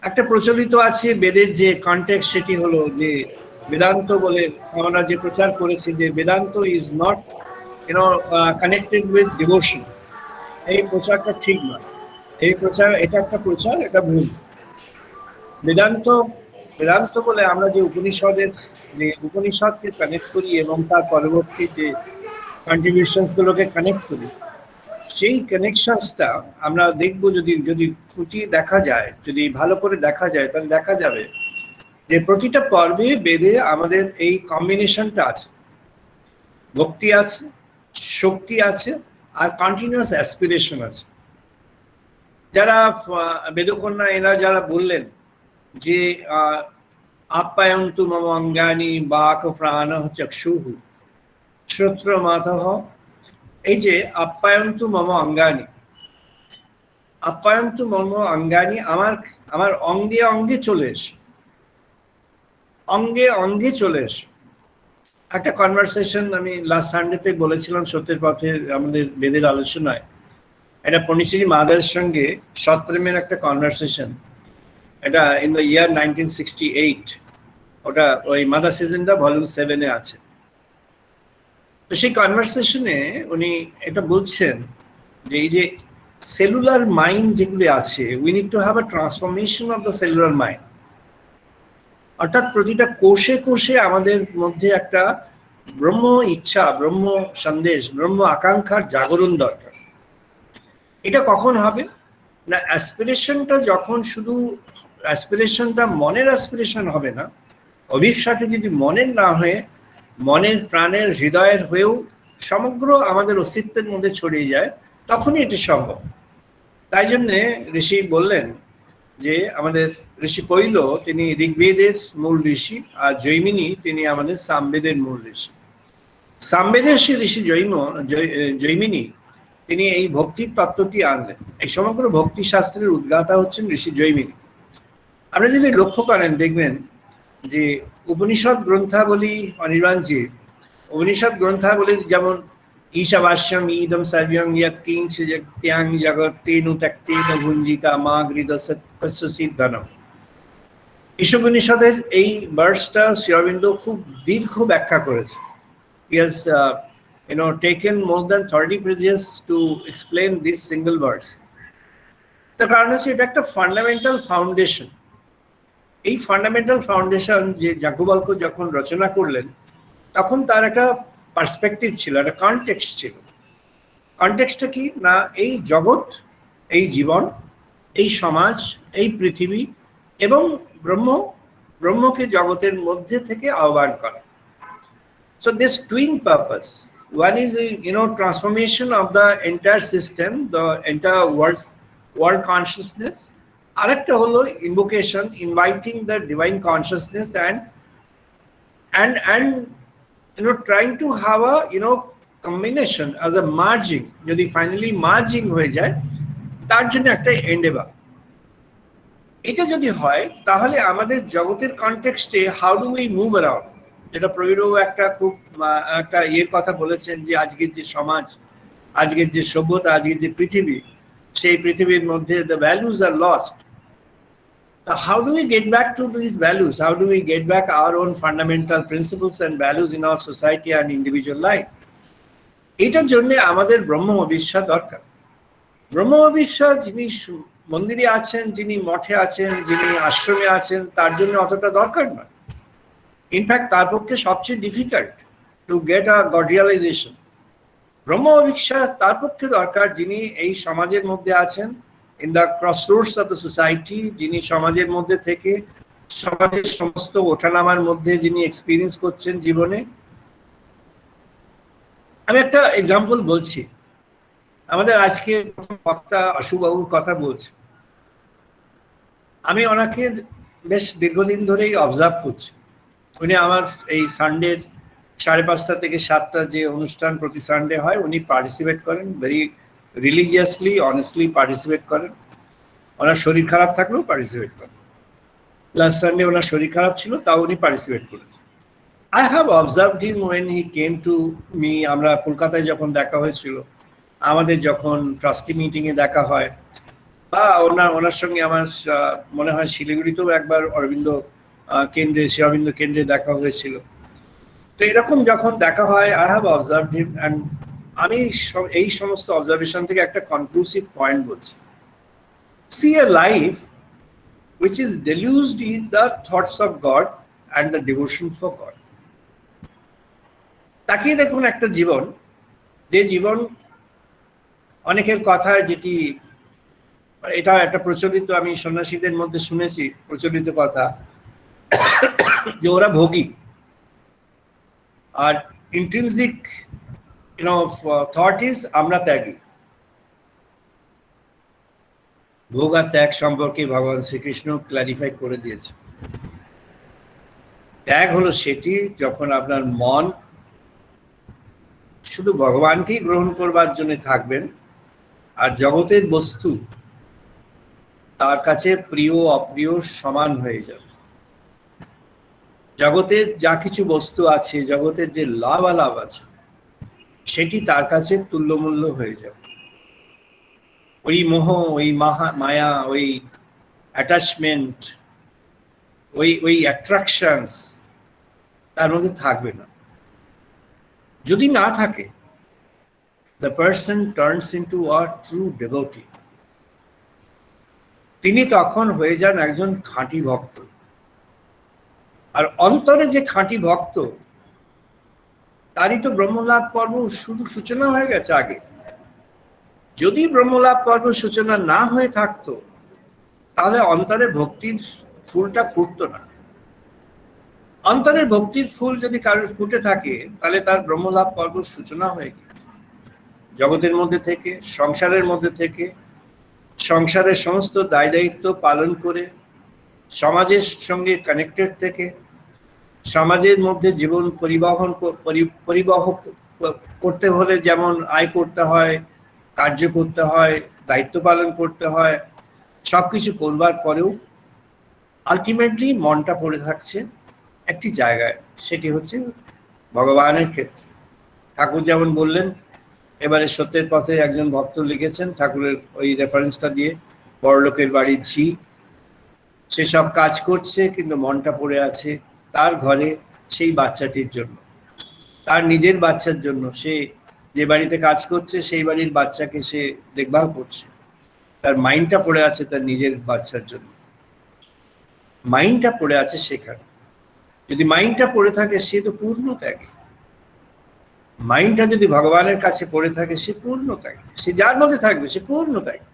একটা প্রচলিত আছে বেদের যে কনটেক্সট, সেটি হলো যে বেদান্ত বলে আমরা যে প্রচার করেছি যে Vedanta is not connected with devotion. এই প্রচারটা ঠিক নয়, এই প্রচার, এটা একটা প্রচার, এটা ভুল। বেদান্ত বেদান্ত বলে আমরা যে উপনিষদকে কানেক্ট করি এবং তার পরবর্তী যে কন্ট্রিবিউশনস গুলোকে কানেক্ট করি, সেই কানেকশনসটা আমরা দেখবো যদি খুঁটিয়ে দেখা যায়, যদি ভালো করে দেখা যায়, তাহলে দেখা যাবে যে প্রতিটা পর্বে বেদে আমাদের এই কম্বিনেশনটা আছে, ভক্তি আছে, শক্তি আছে, আর কন্টিনিউয়াস অ্যাসপিরেশন আছে। যারা বেদকন্যা এরা যারা বললেন যে আপ্যায়ন্তু মম অঙ্গানি বাক প্রাণ চক্ষুঃ শ্রোত্রমাথঃ, এই যে আপ্যায়ন্তু মম অঙ্গানি, আপ্যায়ন্তু মম অঙ্গানি, আমার অঙ্গে অঙ্গে চলে এসো, অঙ্গে অঙ্গে চলে এসো। একটা কনভারসেশন আমি লাস্ট সানডেতে বলেছিলাম সত্যের পথের আমাদের বেদের আলোচনায়, এটা পণ্ডিতজি মাদারের সঙ্গে সৎপ্রেমের একটা কনভারসেশন, এটা ইন দ্য ইয়ার 1968, ওটা ওই মাদার সিজনটা ভলিউম 7-এ আছে। তো সেই কনভারসেশনে উনি এটা বলছেন যে এই যে সেলুলার মাইন্ড যেগুলি আছে, we need to have a transformation of the cellular mind. অর্থাৎ প্রতিটা কোষে কোষে আমাদের মধ্যে একটা ব্রহ্ম ইচ্ছা, ব্রহ্ম সন্দেশ, ব্রহ্ম আকাঙ্ক্ষার জাগরণ দরকার। এটা কখন হবে না, অ্যাসপিরেশনটা যখন শুধু অ্যাসপিরেশনটা মনের অ্যাসপিরেশন হবে না, অভিপ্সাটা যদি মনের না হয়ে মনের, প্রাণের, হৃদয়ের হয়েও সমগ্র আমাদের অস্তিত্বের মধ্যে ছড়িয়ে যায়, তখনই এটি সম্ভব। তাই জন্যে ঋষি বললেন যে আমাদের ঋষি কৈল তিনি ঋগ্বেদের মূল ঋষি, আর জৈমিনী তিনি আমাদের সামবেদের মূল ঋষি। সামবেদের ঋষি জৈমিনী তিনি এই ভক্তির তত্ত্বটি আনলেন। এই সমগ্র ভক্তি শাস্ত্রের উদ্গাতা হচ্ছেন ঋষি জৈমিনী। আপনি যদি লক্ষ্য করেন দেখবেন যে উপনিষদ গ্রন্থাবলী, অনির্বাণজি উপনিষদ গ্রন্থাবলী যেমন ঈশাবাস্যম ইদম সর্বং ইয়ৎ কিঞ্চ জগত্যাং জগত্তেন ত্যক্তেন ভুঞ্জিতা মা গৃহস্থ ধনম, ঈশোপনিষদের এই ভার্সটা শ্রী অরবিন্দ খুব দীর্ঘ ব্যাখ্যা করেছে। He has taken more than 30 pages to explain this single verse. তার কারণ হচ্ছে এটা একটা ফান্ডামেন্টাল ফাউন্ডেশন। এই ফান্ডামেন্টাল ফাউন্ডেশন যে যাজ্ঞবল্ক্য যখন রচনা করলেন তখন তার একটা পার্সপেক্টিভ ছিল, একটা কনটেক্সট ছিল। কনটেক্সটটা কি না, এই জগৎ, এই জীবন, এই সমাজ, এই পৃথিবী এবং ব্রহ্মকে জগতের মধ্যে থেকে আহ্বান করা। So this twin purpose, one is transformation of the entire system, the entire world consciousness. Arekta holo invocation, inviting the divine consciousness and trying to have a combination as a merging. Jodi finally merging hoye jay tar jonno ekta endeavor. এটা যদি হয় তাহলে আমাদের জগতের কনটেক্সটে how do we move around, যেটা প্রবীরবাবু একটা ইয়ের কথা বলেছেন যে আজকের যে সমাজ, আজকের যে সভ্যতা, আজকের যে পৃথিবী, সেই পৃথিবীর মধ্যে the values R lost. How do we get back to this values, how do we get back our own fundamental principles and values in our society and individual life? এটার জন্য আমাদের ব্রহ্ম অবিশ্বাস দরকার। ব্রহ্ম অবিশ্বাস যিনি মন্দিরে আছেন, যিনি মঠে আছেন, যিনি আশ্রমে আছেন, তার জন্য অতটা দরকার নয়। ইনফ্যাক্ট তার পক্ষে সবচেয়ে ডিফিকাল্ট টু গেট আ গডিয়ালাইজেশন। ব্রহ্ম অবিশ্বাস তার পক্ষে দরকার যিনি এই সমাজের মধ্যে আছেন, in the Crossroads of the society, যিনি সমাজের মধ্যে থেকে সমাজের সমস্ত ওঠানামার মধ্যে যিনি এক্সপিরিয়েন্স করছেন জীবনে। আমি একটা এক্সাম্পল বলছি। আমাদের আজকে বক্তা অশুবাবুর কথা বলছি। আমি ওনাকে বেশ দীর্ঘদিন ধরেই অবজার্ভ করছি। উনি আমার এই সানডের 5:30 থেকে 7টা যে অনুষ্ঠান প্রতি সানডে হয়, উনি পার্টিসিপেট করেন, ভেরি রিলিজিয়াসলি অনেস্টলি পার্টিসিপেট করেন। ওনার শরীর খারাপ থাকলেও পার্টিসিপেট করেন। লাস্ট সানডে ওনার শরীর খারাপ ছিল, তাও উনি পার্টিসিপেট করেছেন। I have observed him when he came to me. আমরা কলকাতায় যখন দেখা হয়েছিল, আমাদের যখন ট্রাস্টি মিটিংয়ে দেখা হয়, বা ওনার সঙ্গে আমার মনে হয় শিলিগুড়িতেও একবার অরবিন্দ কেন্দ্রে দেখা হয়েছিল। তো এরকম যখন দেখা হয়, I have observed him and আমি এই সমস্ত অবজারভেশন থেকে একটা কনক্লুসিভ পয়েন্ট বলছি। See a life which is deluged in the thoughts of God and the devotion for God. তাকিয়ে দেখুন একটা জীবন, যে জীবন অনেকের কথায়, যেটি এটা একটা প্রচলিত, আমি সন্ন্যাসীদের মধ্যে শুনেছি প্রচলিত কথা, যে ওরা ভোগী। আর ইন্ট্রিনসিক থট ইজ আমরা ত্যাগী। ভোগ আর ত্যাগ সম্পর্কে ভগবান শ্রীকৃষ্ণ ক্ল্যারিফাই করে দিয়েছে। ত্যাগ হলো সেটি যখন আপনার মন শুধু ভগবানকেই গ্রহণ করবার জন্য থাকবেন, আর জগতের বস্তু তার কাছে প্রিয় অপ্রিয় সমান হয়ে যাবে। জগতের যা কিছু বস্তু আছে, জগতের যে লাভালাভ আছে, সেটি তার কাছে তুল্যমূল্য হয়ে যাবে। ওই মোহ, ওই মায়া, ওই অ্যাটাচমেন্ট, ওই অ্যাট্রাকশনস তার মধ্যে থাকবে না। যদি না থাকে, the person turns into a true devotee. তিনি তখন হয়ে যান একজন খাঁটি ভক্ত। আর অন্তরে যে খাঁটি ভক্ত, তারই তো ব্রহ্মলাভ পর্ব শুধু সূচনা হয়ে গেছে আগে। যদি ব্রহ্মলাভ পর্ব সূচনা না হয়ে থাকতো, তাহলে অন্তরে ভক্তির ফুলটা ফুটতো না। অন্তরের ভক্তির ফুল যদি কারোর ফুটে থাকে, তাহলে তার ব্রহ্মলাভ পর্ব সূচনা হয়ে গেছে। জগতের মধ্যে থেকে, সংসারের মধ্যে থেকে, সংসারের সমস্ত দায় দায়িত্ব পালন করে, সমাজের সঙ্গে কানেক্টেড থেকে, সমাজের মধ্যে জীবন পরিবহ করতে হলে যেমন আয় করতে হয়, কার্য করতে হয়, দায়িত্ব পালন করতে হয়, সবকিছু করবার পরেও আলটিমেটলি মনটা পড়ে থাকছে একটি জায়গায়, সেটি হচ্ছে ভগবানের ক্ষেত্রে। ঠাকুর যেমন বললেন, এবারে সত্যের পথে একজন ভক্ত লিখেছেন ঠাকুরের ওই রেফারেন্সটা দিয়ে, বড়লোকের বাড়ির ঝি, সে সব কাজ করছে কিন্তু মনটা পড়ে আছে তার ঘরে সেই বাচ্চাটির জন্য, তার নিজের বাচ্চার জন্য। সে যে বাড়িতে কাজ করছে সেই বাড়ির বাচ্চাকে সে দেখভাল করছে, তার মাইন্ডটা পড়ে আছে তার নিজের বাচ্চার জন্য। মাইন্ডটা পড়ে আছে সেখানে। যদি মাইন্ডটা পড়ে থাকে, সে তো পূর্ণ ত্যাগী। মাইন্ডটা যদি ভগবানের কাছে পড়ে থাকে, সে পূর্ণ ত্যাগী। সে যার মধ্যে থাকবে সে পূর্ণ ত্যাগী।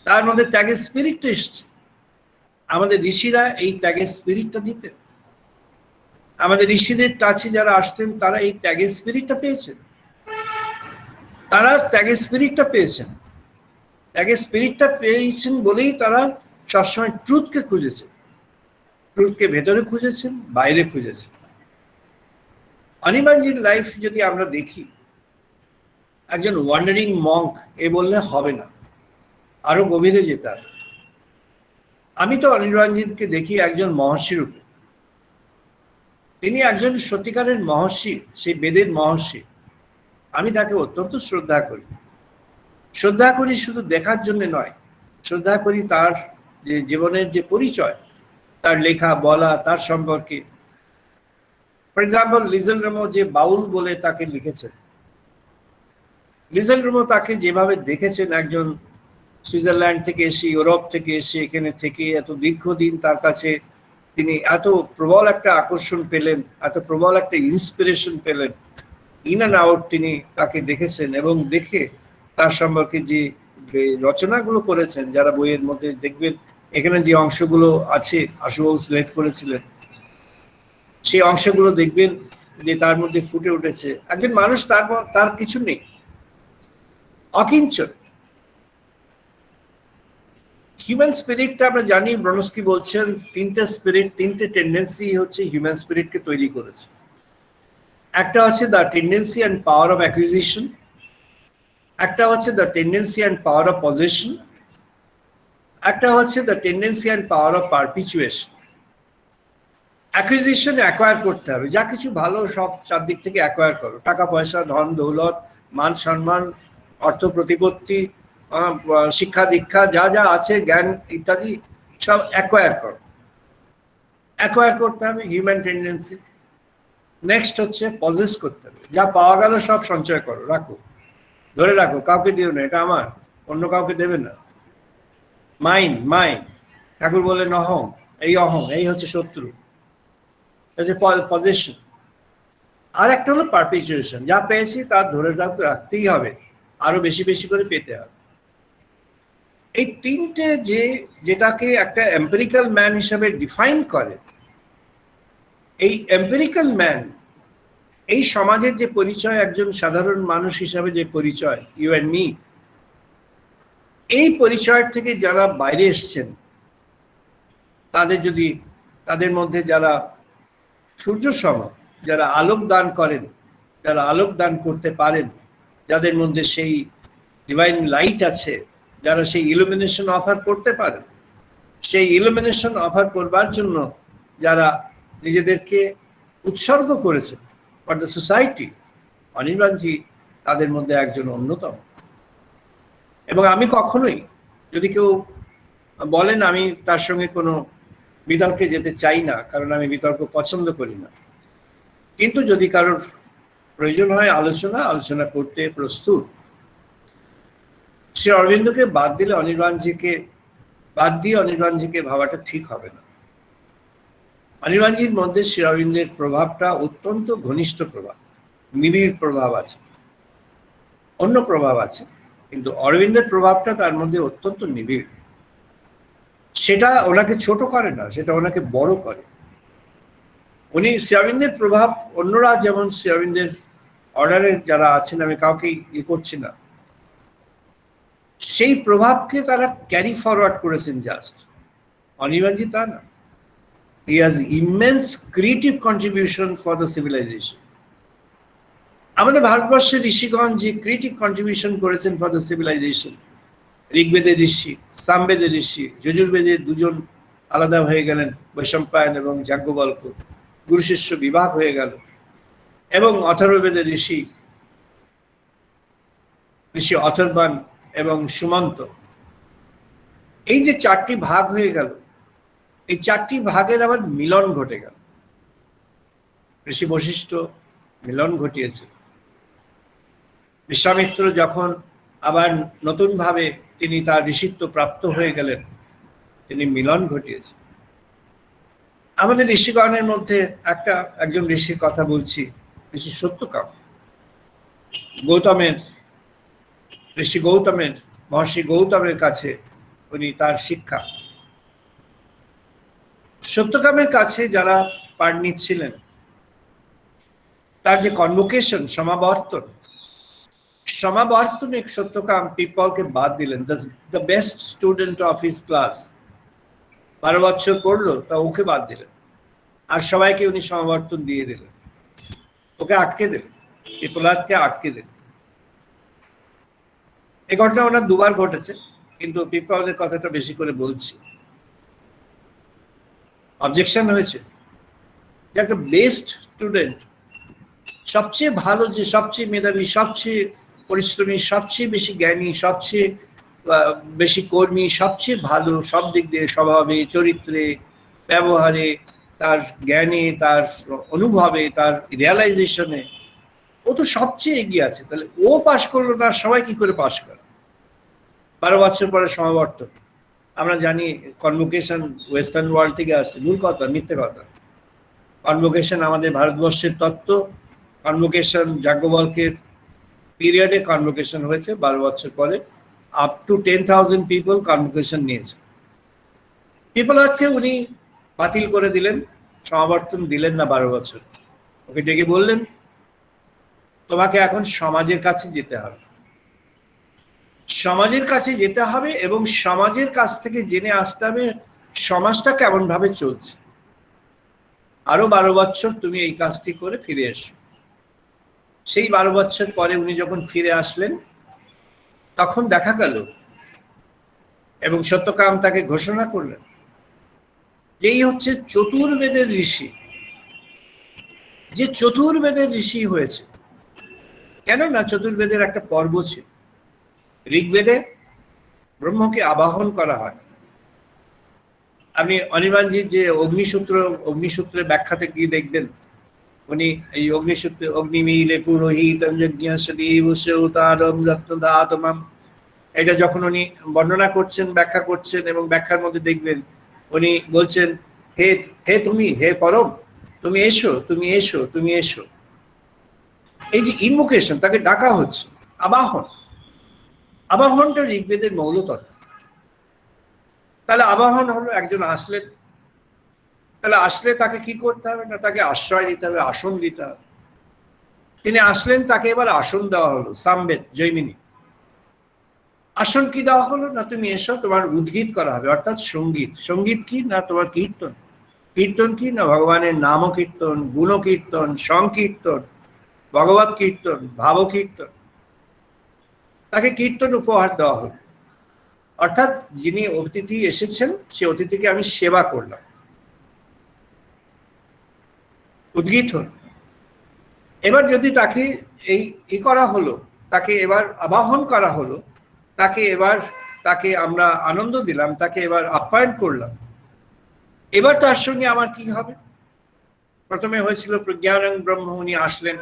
তার মধ্যে ত্যাগের স্পিরিটটা এসছে। আমাদের ঋষিরা এই ত্যাগের স্পিরিটটা দিতেন। আমাদের ঋষিদের কাছে যারা আসতেন তারা এই ত্যাগের স্পিরিটটা পেয়েছেন। তারা ত্যাগের স্পিরিটটা পেয়েছেন। ত্যাগের স্পিরিটটা পেয়েছেন বলেই তারা সবসময় ট্রুথকে খুঁজেছেন। ট্রুথকে ভেতরে খুঁজেছেন, বাইরে খুঁজেছেন। অনির্বাণজির লাইফ যদি আমরা দেখি, একজন ওয়ান্ডারিং মঙ্ক এ বললে হবে না, আরো গভীরে যেতে হবে। আমি তো অনির্বাণজিকে দেখি একজন মহর্ষি রূপে। তিনি একজন সত্যিকারের মহর্ষি, সেই বেদের মহর্ষি। আমি তাকে অত্যন্ত শ্রদ্ধা করি। শ্রদ্ধা করি শুধু দেখার জন্য নয়, শ্রদ্ধা করি তার যে জীবনের যে পরিচয়, তার লেখা বলা, তার সম্পর্কে। ফর এক্সাম্পল, লিজেল রেমো যে বাউল বলে তাকে লিখেছেন, লিজেল রেমো তাকে যেভাবে দেখেছেন, একজন সুইজারল্যান্ড থেকে এসে, ইউরোপ থেকে এসে, এখানে থেকে এত দীর্ঘদিন তার কাছে তিনি এত প্রবল একটা আকর্ষণ পেলেন, এত প্রবল একটা ইন্সপিরেশন পেলেন। ইন অ্যান্ড আউট তিনি তাকে দেখেছেন এবং দেখে তার সম্পর্কে যে রচনাগুলো করেছেন, যারা বইয়ের মধ্যে দেখবেন এখানে যে অংশগুলো আছে আশুবাবু সিলেক্ট করেছিলেন, সেই অংশগুলো দেখবেন যে তার মধ্যে ফুটে উঠেছে একজন মানুষ, তার কিছু নেই, অকিঞ্চন। হিউম্যান স্পিরিটটা আমরা জানি, ব্রনস্কি বলছেন তিনটে স্পিরিট, তিনটে টেন্ডেন্সি হচ্ছে হিউম্যান স্পিরিটকে তৈরি করেছে। একটা হচ্ছে the tendency and power of acquisition, একটা হচ্ছে the tendency and power of possession, একটা হচ্ছে the tendency and power of perpetuation. Acquisition acquire করতে হবে, যা কিছু ভালো সব চারদিক থেকে অ্যাকোয়ার করো, টাকা পয়সা, ধন দৌলত, মান সম্মান, অর্থ প্রতিপত্তি, শিক্ষা দীক্ষা, যা যা আছে, জ্ঞান ইত্যাদি সব অ্যাকোয়ার করো। অ্যাকোয়ার করতে হবে, হিউম্যান টেন্ডেন্সি। নেক্সট হচ্ছে পজেস করতে হবে, যা পাওয়া গেল সব সঞ্চয় করো, রাখো, ধরে রাখো, কাউকে দিও না, এটা আমার, অন্য কাউকে দেবে না। মাইন্ড, মাইন্ড, ঠাকুর বলেন অহং, এই হচ্ছে শত্রু, হচ্ছে পজেশন। আর একটা হলো পারপিচুয়েশন, যা পেয়েছি তার ধরে রাখতেই হবে, আরো বেশি বেশি করে পেতে হবে। এই তিনটে যেটাকে একটা এম্পিরিক্যাল ম্যান হিসাবে ডিফাইন করে, এই এম্পিরিক্যাল ম্যান, এই সমাজের যে পরিচয়, একজন সাধারণ মানুষ হিসাবে যে পরিচয়, ইউ অ্যান্ড মি, এই পরিচয় থেকে যারা বাইরে এসছেন, তাদের মধ্যে যারা সূর্য সম, যারা আলোক দান করেন, যারা আলোক দান করতে পারেন, যাদের মধ্যে সেই ডিভাইন লাইট আছে, যারা সেই ইলুমিনেশন অফার করতে পারেন, সেই ইলুমিনেশন অফার করবার জন্য যারা নিজেদেরকে উৎসর্গ করেছে ফর দ্য সোসাইটি, অনির্বাণজি তাদের মধ্যে একজন অন্যতম। এবং আমি কখনোই, যদি কেউ বলেন, আমি তার সঙ্গে কোনো বিতর্কে যেতে চাই না, কারণ আমি বিতর্ক পছন্দ করি না। কিন্তু যদি কারোর প্রয়োজন হয় আলোচনা করতে প্রস্তুত। শ্রী অরবিন্দকে বাদ দিয়ে অনির্বাণজিকে ভাবাটা ঠিক হবে না। অনির্বাণজির মধ্যে শ্রী অরবিন্দের প্রভাবটা অত্যন্ত ঘনিষ্ঠ প্রভাব, নিবিড় প্রভাব আছে, অন্য প্রভাব আছে, কিন্তু অরবিন্দের প্রভাবটা তার মধ্যে অত্যন্ত নিবিড়। সেটা ওনাকে ছোট করে না, সেটা ওনাকে বড় করে। উনি শ্রী অরবিন্দের প্রভাব, অন্যরা যেমন শ্রী অরবিন্দের অর্ডারে যারা আছেন, আমি কাউকে করছি না, সেই প্রভাবকে তারা ক্যারি ফরওয়ার্ড করেছেন জাস্ট। অনির্বাণজি তা না। He has immense creative contribution for the civilization. আমাদের ভারতবর্ষের ঋষিগণ যে ক্রিয়েটিভ কন্ট্রিবিউশন করেছেন ফর দ্য সিভিলাইজেশন, ঋগ্বেদের ঋষি, সামবেদের ঋষি, যজুর্বেদের দুজন আলাদা হয়ে গেলেন, বৈশম্পায়ন এবং যাজ্ঞবল্ক্য, গুরু শিষ্য বিভাগ হয়ে গেল, এবং অথর্ববেদের ঋষি অথর্বাণ এবং সুমন্ত, এই যে চারটি ভাগ হয়ে গেল, এই চারটি ভাগের আবার মিলন ঘটে গেল। ঋষি বশিষ্ঠ মিলন ঘটিয়েছে। বিশ্বামিত্র যখন আবার নতুনভাবে তিনি তার ঋষিত্ব প্রাপ্ত হয়ে গেলেন, তিনি মিলন ঘটিয়েছেন। আমাদের ঋষিগণের মধ্যে একজন ঋষির কথা বলছি, ঋষি সত্যকাম, মহর্ষি গৌতমের কাছে উনি তার শিক্ষা। সত্যকামের কাছে যারা পাঠ নিচ্ছিলেন, তার যে কনভোকেশন, সমাবর্তনে সত্যকাম পিপলকে বাদ দিলেন। The best student of his class 12 বছর পড়লো, তা ওকে বাদ দিলেন, আর সবাইকে উনি সমাবর্তন দিয়ে দিলেন। ওকে আটকে দিলেন, পিপলাদকে আটকে দিলেন। এই ঘটনা ওনার দুবার ঘটেছে, কিন্তু পিপলাদের কথাটা বেশি করে বলছি। অবজেকশন হয়েছে যে একটা বেস্ট স্টুডেন্ট, সবচেয়ে ভালো, যে সবচেয়ে মেধাবী, সবচেয়ে পরিশ্রমী, সবচেয়ে বেশি জ্ঞানী, সবচেয়ে বেশি কর্মী, সবচেয়ে ভালো সব দিক দিয়ে, স্বভাবে, চরিত্রে, ব্যবহারে, তার জ্ঞানে, তার অনুভবে, তার রিয়ালাইজেশনে, ও তো সবচেয়ে এগিয়ে আছে। তাহলে ও পাশ করলো না, সবাই কি করে পাশ করে? 12 বছর পরে সমাবর্তন। আমরা জানি কনভোকেশন ওয়েস্টার্ন ওয়ার্ল্ড থেকে আসছে, ভুল কথা, মিথ্যে কথা। কনভোকেশন আমাদের ভারতবর্ষের তত্ত্ব। কনভোকেশন যাজ্ঞবল্কের পিরিয়ডে কনভোকেশন হয়েছে, 12 বছর পরে আপ টু 10,000 পিপল কনভোকেশন নিয়েছে। পিপলাদকে উনি বাতিল করে দিলেন, সমাবর্তন দিলেন না 12 বছর। ওকে ডেকে বললেন, তোমাকে এখন সমাজের কাছে যেতে হবে, সমাজের কাছে যেতে হবে, এবং সমাজের কাছ থেকে জেনে আসতে হবে সমাজটা কেমন ভাবে চলছে। আরো 12 বছর তুমি এই কাজটি করে ফিরে এসো। সেই 12 বছর পরে উনি যখন ফিরে আসলেন, তখন দেখা গেল, এবং সত্যকাম তাকে ঘোষণা করলেন, এই হচ্ছে চতুর্বেদের ঋষি। যে চতুর্বেদের ঋষি হয়েছে, কেন না চতুর্বেদের একটা পর্ব ছিল। ঋগ্বেদে ব্রহ্মকে আবাহন করা হয়। আপনি অনির্বাণজির যে অগ্নিসূত্রের ব্যাখ্যাতে গিয়ে দেখবেন, উনি এই অগ্নিসূত্রে অগ্নিমিলে পুরোহিতম যজ্ঞাসদীবতারম রত্নধাতমাম, এটা যখন উনি বর্ণনা করছেন, ব্যাখ্যা করছেন, এবং ব্যাখ্যার মধ্যে দেখবেন উনি বলছেন, হে হে তুমি, হে পরম, তুমি এসো, তুমি এসো, তুমি এসো। এই যে ইনভোকেশন, তাকে ডাকা হচ্ছে, আবাহন। আবাহনটা ঋগ্বেদের মৌলতত্ত্ব। তাহলে আবাহন হলো একজন আসলেন, তাহলে আসলে তাকে কি করতে হবে না, তাকে আশ্রয় দিতে হবে, আসন দিতে হবে। তিনি আসলেন, তাকে এবার আসন দেওয়া হলো, সামবেদ, জৈমিনী। আসন কি দেওয়া হলো না, তুমি এসো, তোমার উদ্গীত করা হবে, অর্থাৎ সঙ্গীত। সঙ্গীত কি না, তোমার কীর্তন। কীর্তন কি না, ভগবানের নাম কীর্তন, গুণ কীর্তন, সংকীর্তন, ভগবত কীর্তন, ভাব কীর্তন। তাকে কীর্তন উপহার দেওয়া হলো, অর্থাৎ যিনি অতিথি এসেছেন, সে অতিথিকে আমি সেবা করলাম, উদ্গীত হল। এবার যদি তাকে এই করা হলো, তাকে এবার আবাহন করা হলো, তাকে আমরা আনন্দ দিলাম, তাকে এবার আপ্যায়ন করলাম, এবার তার সঙ্গে আমার কি হবে? প্রথমে হয়েছিল প্রজ্ঞানং ব্রহ্ম, উনি আসলেন,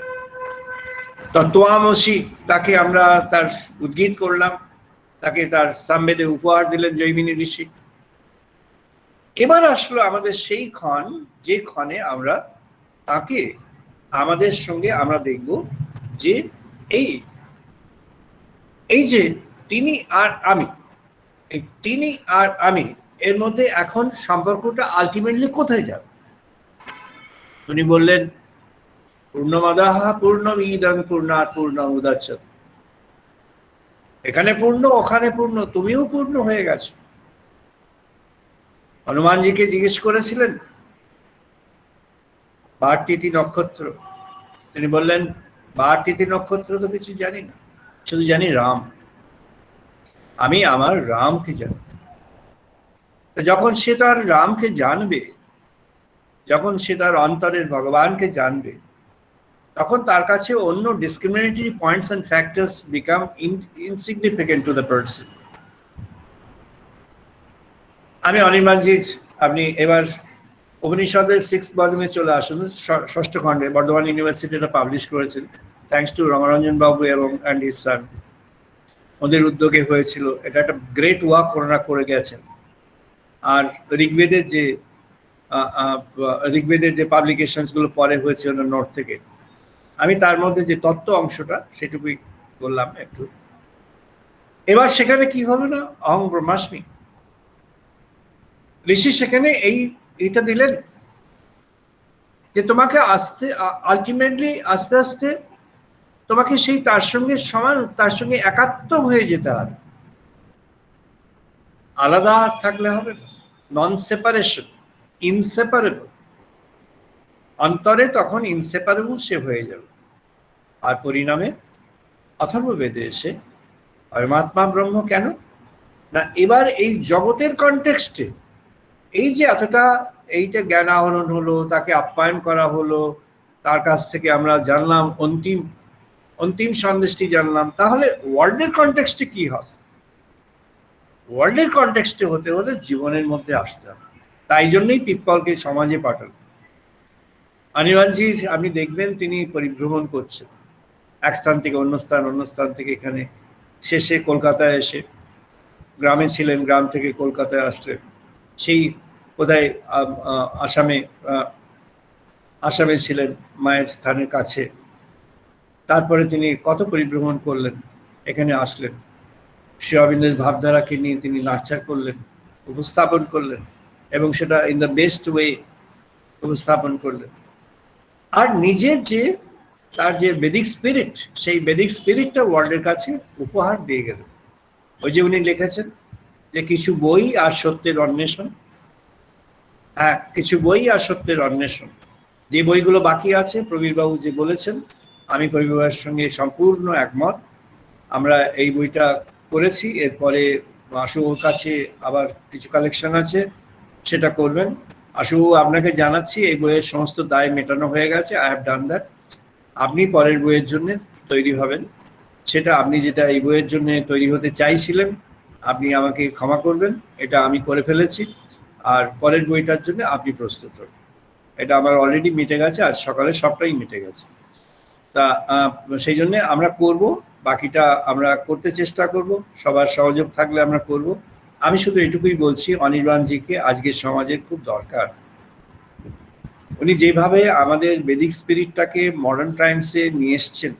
তত্ত্বামসি, তাকে আমরা তার উদ্গীত করলাম, তাকে তার সামবেদে উপহার দিলেন জৈমিনী ঋষি। এবার আসলো আমাদের সেই ক্ষণ, যে ক্ষণে আমরা তাকে আমাদের সঙ্গে আমরা দেখব যে এই যে তিনি আর আমি, এই তিনি আর আমি এর মধ্যে এখন সম্পর্কটা আলটিমেটলি কোথায় যাবে? উনি বললেন, পূর্ণমাদাহ পূর্ণমিদং পূর্ণাৎ পূর্ণমুদচ্যতে। এখানে পূর্ণ, ওখানে পূর্ণ, তুমিও পূর্ণ হয়ে গেছো। হনুমানজিকে জিজ্ঞেস করেছিলেন বার তিথি নক্ষত্র, তিনি বললেন, বার তিথি নক্ষত্র তো কিছু জানি না, শুধু জানি রাম, আমি আমার রামকে জানি। যখন সে তার রামকে জানবে, যখন সে তার অন্তরের ভগবানকে জানবে, তখন তার কাছে অন্য discriminatory points and factors become insignificant to the person. আমি অনির্বাণজির, আপনি এবার উপনিষদের 6th ভলিউমে চলে আসুন, 6ষ্ঠ খণ্ডে বর্ধমান ইউনিভার্সিটি এটা পাবলিশ করেছেন, থ্যাঙ্কস টু রমারঞ্জন বাবু এবং অ্যান্ড হিজ সান, ওদের উদ্যোগে হয়েছিল। এটা একটা গ্রেট ওয়ার্ক ওনারা করে গেছেন। আর ঋগ্বেদের যে পাবলিকেশনসগুলো পরে হয়েছে ওনার নোট থেকে, আমি তার মধ্যে যে তত্ত্ব অংশটা সেটুকুই বললাম একটু। এবার সেখানে কি হলো না, অহং ব্রহ্মাস্মি, ঋষি সেখানে এইটা দিলেন যে তোমাকে আলটিমেটলি আস্তে আস্তে তোমাকে সেই তার সঙ্গে একাত্ম হয়ে যেতে হবে, আলাদা আর থাকলে হবে না, নন সেপারেশন, ইনসেপারেবল। অন্তরে তখন ইনসেপারেবল সে হয়ে যাবে। আর পরিণামে অথর্ববেদে এসে পরমাত্মা ব্রহ্ম কেন না, এবার এই জগতের কনটেক্সটে এই যে এতটা এইটা জ্ঞান আহরণ হলো, তাকে আপ্যায়ন করা হলো, তার কাছ থেকে আমরা জানলাম অন্তিম সন্দেশটি জানলাম, তাহলে ওয়ার্ল্ডের কনটেক্সটে কি হবে? ওয়ার্ল্ডের কনটেক্সটে হতে হলে জীবনের মধ্যে আসতে হবে। তাই জন্যই পিপ্পলকে সমাজে পাঠান। অনির্বাণজির আপনি দেখবেন তিনি পরিভ্রমণ করছেন এক স্থান থেকে অন্য স্থান থেকে এখানে, শেষে কলকাতায় এসে, গ্রামে ছিলেন, গ্রাম থেকে কলকাতায় আসলেন, সেই কোথায় আসামে ছিলেন মায়ের স্থানের কাছে, তারপরে তিনি কত পরিভ্রমণ করলেন, এখানে আসলেন, শ্রী অরবিন্দের ভাবধারাকে নিয়ে তিনি নার্চার করলেন, উপস্থাপন করলেন, এবং সেটা ইন দ্য বেস্ট ওয়ে উপস্থাপন করলেন। আর নিজের তার যে বেদিক স্পিরিট, সেই বেদিক স্পিরিটটা ওয়ার্ল্ডের কাছে উপহার দিয়ে গেলেন। ওই যে উনি লিখেছেন যে কিছু বই আর সত্যের অন্বেষণ, হ্যাঁ কিছু বই আর সত্যের অন্বেষণ, যে বইগুলো বাকি আছে প্রবীরবাবু যে বলেছেন, আমি প্রবীরবাবুর সঙ্গে সম্পূর্ণ একমত। আমরা এই বইটা করেছি, এরপরে আশুর কাছে আবার কিছু কালেকশন আছে, সেটা করবেন। আশু আপনাকে জানাচ্ছি এই বইয়ের সমস্ত দায় মেটানো হয়ে গেছে, আই হ্যাভ ডান দ্যাট। আপনি পরের বইয়ের জন্য তৈরি হবেন, সেটা আপনি যেটা এই বইয়ের জন্য তৈরি হতে চাইছিলেন আপনি আমাকে ক্ষমা করবেন, এটা আমি করে ফেলেছি। আর পরের বইটার জন্য আপনি প্রস্তুত হন, এটা আমার অলরেডি মিটে গেছে, আজ সকালে সবটাই মিটে গেছে। তা সেই জন্য আমরা করব, বাকিটা আমরা করতে চেষ্টা করব, সবার সহযোগ থাকলে আমরা করব। আমি শুধু এটুকুই বলছি, অনির্বাণজিকে আজকের সমাজের খুব দরকার। উনি যেভাবে আমাদের বেদিক স্পিরিটটাকে মডার্ন টাইমসে নিয়ে এসছেন,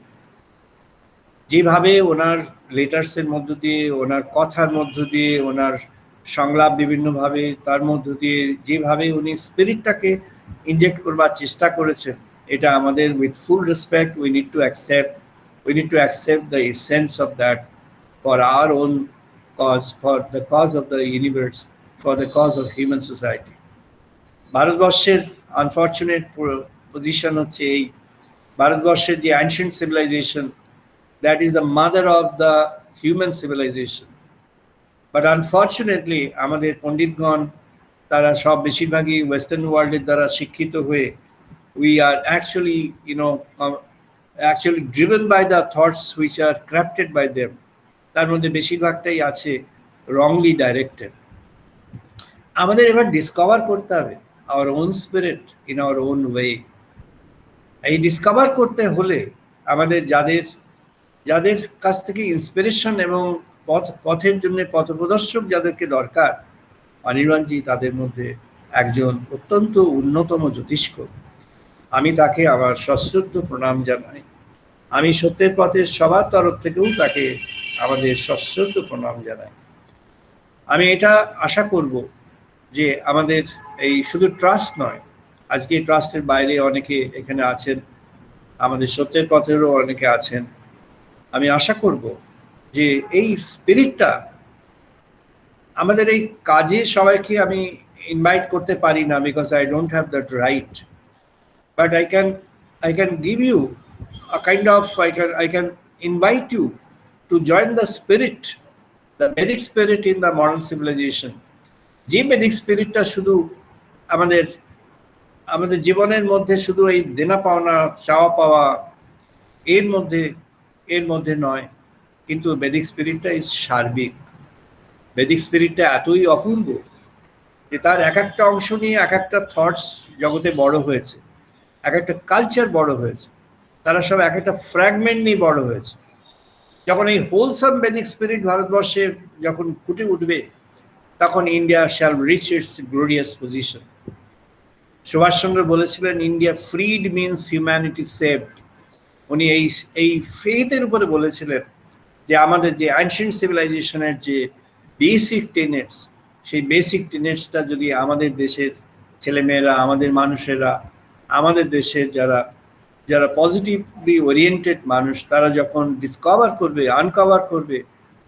যেভাবে ওনার লেটার্সের মধ্য দিয়ে, ওনার কথার মধ্য দিয়ে, ওনার সংলাপ বিভিন্নভাবে তার মধ্য দিয়ে যেভাবে উনি স্পিরিটটাকে ইনজেক্ট করবার চেষ্টা করেছেন, এটা আমাদের with full respect we need to accept the essence of that for our own cause, for the cause of the universe, for the cause of human society. ভারতবর্ষের আনফর্চুনেট পজিশন হচ্ছে এই, ভারতবর্ষের যে ancient civilisation, that is the mother of the human civilisation. But unfortunately আমাদের পণ্ডিতগণ তারা সব বেশিরভাগই ওয়েস্টার্ন ওয়ার্ল্ডের দ্বারা শিক্ষিত হয়ে, we are actually driven by the thoughts which are crafted by them. তার মধ্যে বেশিরভাগটাই আছে রংলি ডাইরেক্টেড। আমাদের এবার ডিসকভার করতে হবে our own spirit in our own way. এই ডিসকভার করতে হলে আমাদের যাদের কাছ থেকে ইন্সপিরেশন এবং পথের জন্য পথপ্রদর্শক যাদেরকে দরকার, অনির্বাণজি তাদের মধ্যে একজন অত্যন্ত অন্যতম জ্যোতিষ্ক। আমি তাকে আমার সশ্রদ্ধ প্রণাম জানাই। আমি সত্যের পথের সবার তরফ থেকেও তাকে আমাদের সশ্রদ্ধ প্রণাম জানাই। আমি এটা আশা করব যে আমাদের এই শুধু ট্রাস্ট নয়, আজকে এই ট্রাস্টের বাইরে অনেকে এখানে আছেন, আমাদের সত্যের পথেরও অনেকে আছেন। আমি আশা করব যে এই স্পিরিটটা আমাদের এই কাজে সবাইকে আমি ইনভাইট করতে পারি না, because I don't have that right, but I can give you a kind of, I can invite you to join the spirit, the Vedic spirit in the modern civilization. যে Vedic spiritটা শুধু আমাদের জীবনের মধ্যে শুধু এই দেনা পাওনা, চাওয়া পাওয়া এর মধ্যে নয়, কিন্তু Vedic spiritটা ইজ সার্বিক। Vedic spiritটা এতই অপূর্ব যে তার এক একটা অংশ নিয়ে এক একটা থটস জগতে বড় হয়েছে, এক একটা কালচার বড় হয়েছে, তারা সব এক একটা ফ্র্যাগমেন্ট নিয়ে বড় হয়েছে। যখন এই হোলসাম বেদিক স্পিরিট ভারতবর্ষে যখন ফুটে উঠবে, তখন India shall reach its glorious position. Subhash Chandra বলেছিলেন, India freed means humanity saved. উনি এই ফেথের উপরে বলেছিলেন যে আমাদের যে অ্যানশিয়েন্ট সিভিলাইজেশনের যে বেসিক টেনেটস, সেই বেসিক টেনেটসটা যদি আমাদের দেশের ছেলেমেয়েরা, আমাদের মানুষেরা, আমাদের দেশের যারা পজিটিভলি ওরিয়েন্টেড মানুষ, তারা যখন ডিসকভার করবে, আনকভার করবে,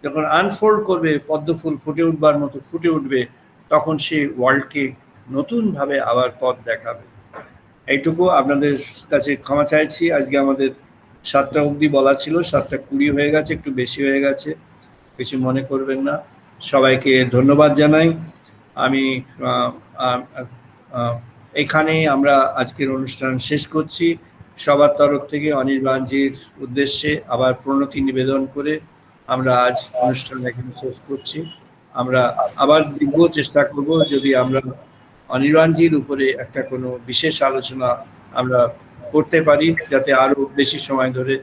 যখন আনফোল্ড করবে, পদ্মফুল ফুটে উঠবার মতো ফুটে উঠবে, তখন সে ওয়ার্ল্ডকে নতুনভাবে আবার পথ দেখাবে। এইটুকু আপনাদের কাছে ক্ষমা চাইছি। আজকে আমাদের 7টা অবধি বলা ছিল, 7:20 হয়ে গেছে, একটু বেশি হয়ে গেছে, কিছু মনে করবেন না। সবাইকে ধন্যবাদ জানাই। আমি এখানে আমরা আজকের অনুষ্ঠান শেষ করছি। সবার তরফ থেকে অনির্বাণজির উদ্দেশ্যে আবার প্রণতি নিবেদন করে আমরা আজ অনুষ্ঠান এখানে শেষ করছি। আমরা আবার দেখব, চেষ্টা করব যদি আমরা অনির্বাণজির উপরে একটা কোনো বিশেষ আলোচনা আমরা করতে পারি, যাতে আরো বেশি সময় ধরে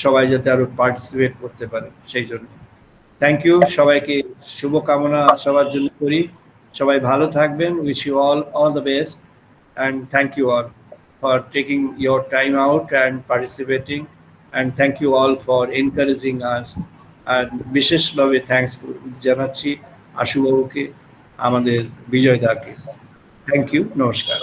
সবাই যাতে আরো পার্টিসিপেট করতে পারে। সেই জন্য থ্যাংক ইউ, সবাইকে শুভকামনা সবার জন্য করি। সবাই ভালো থাকবেন। Wish you all the best, and thank you all for taking your time out and participating, and thank you all for encouraging us, and বিশেষভাবে থ্যাঙ্কস জানাচ্ছি আশুবাবুকে, আমাদের বিজয় দাকে। থ্যাংক ইউ, নমস্কার।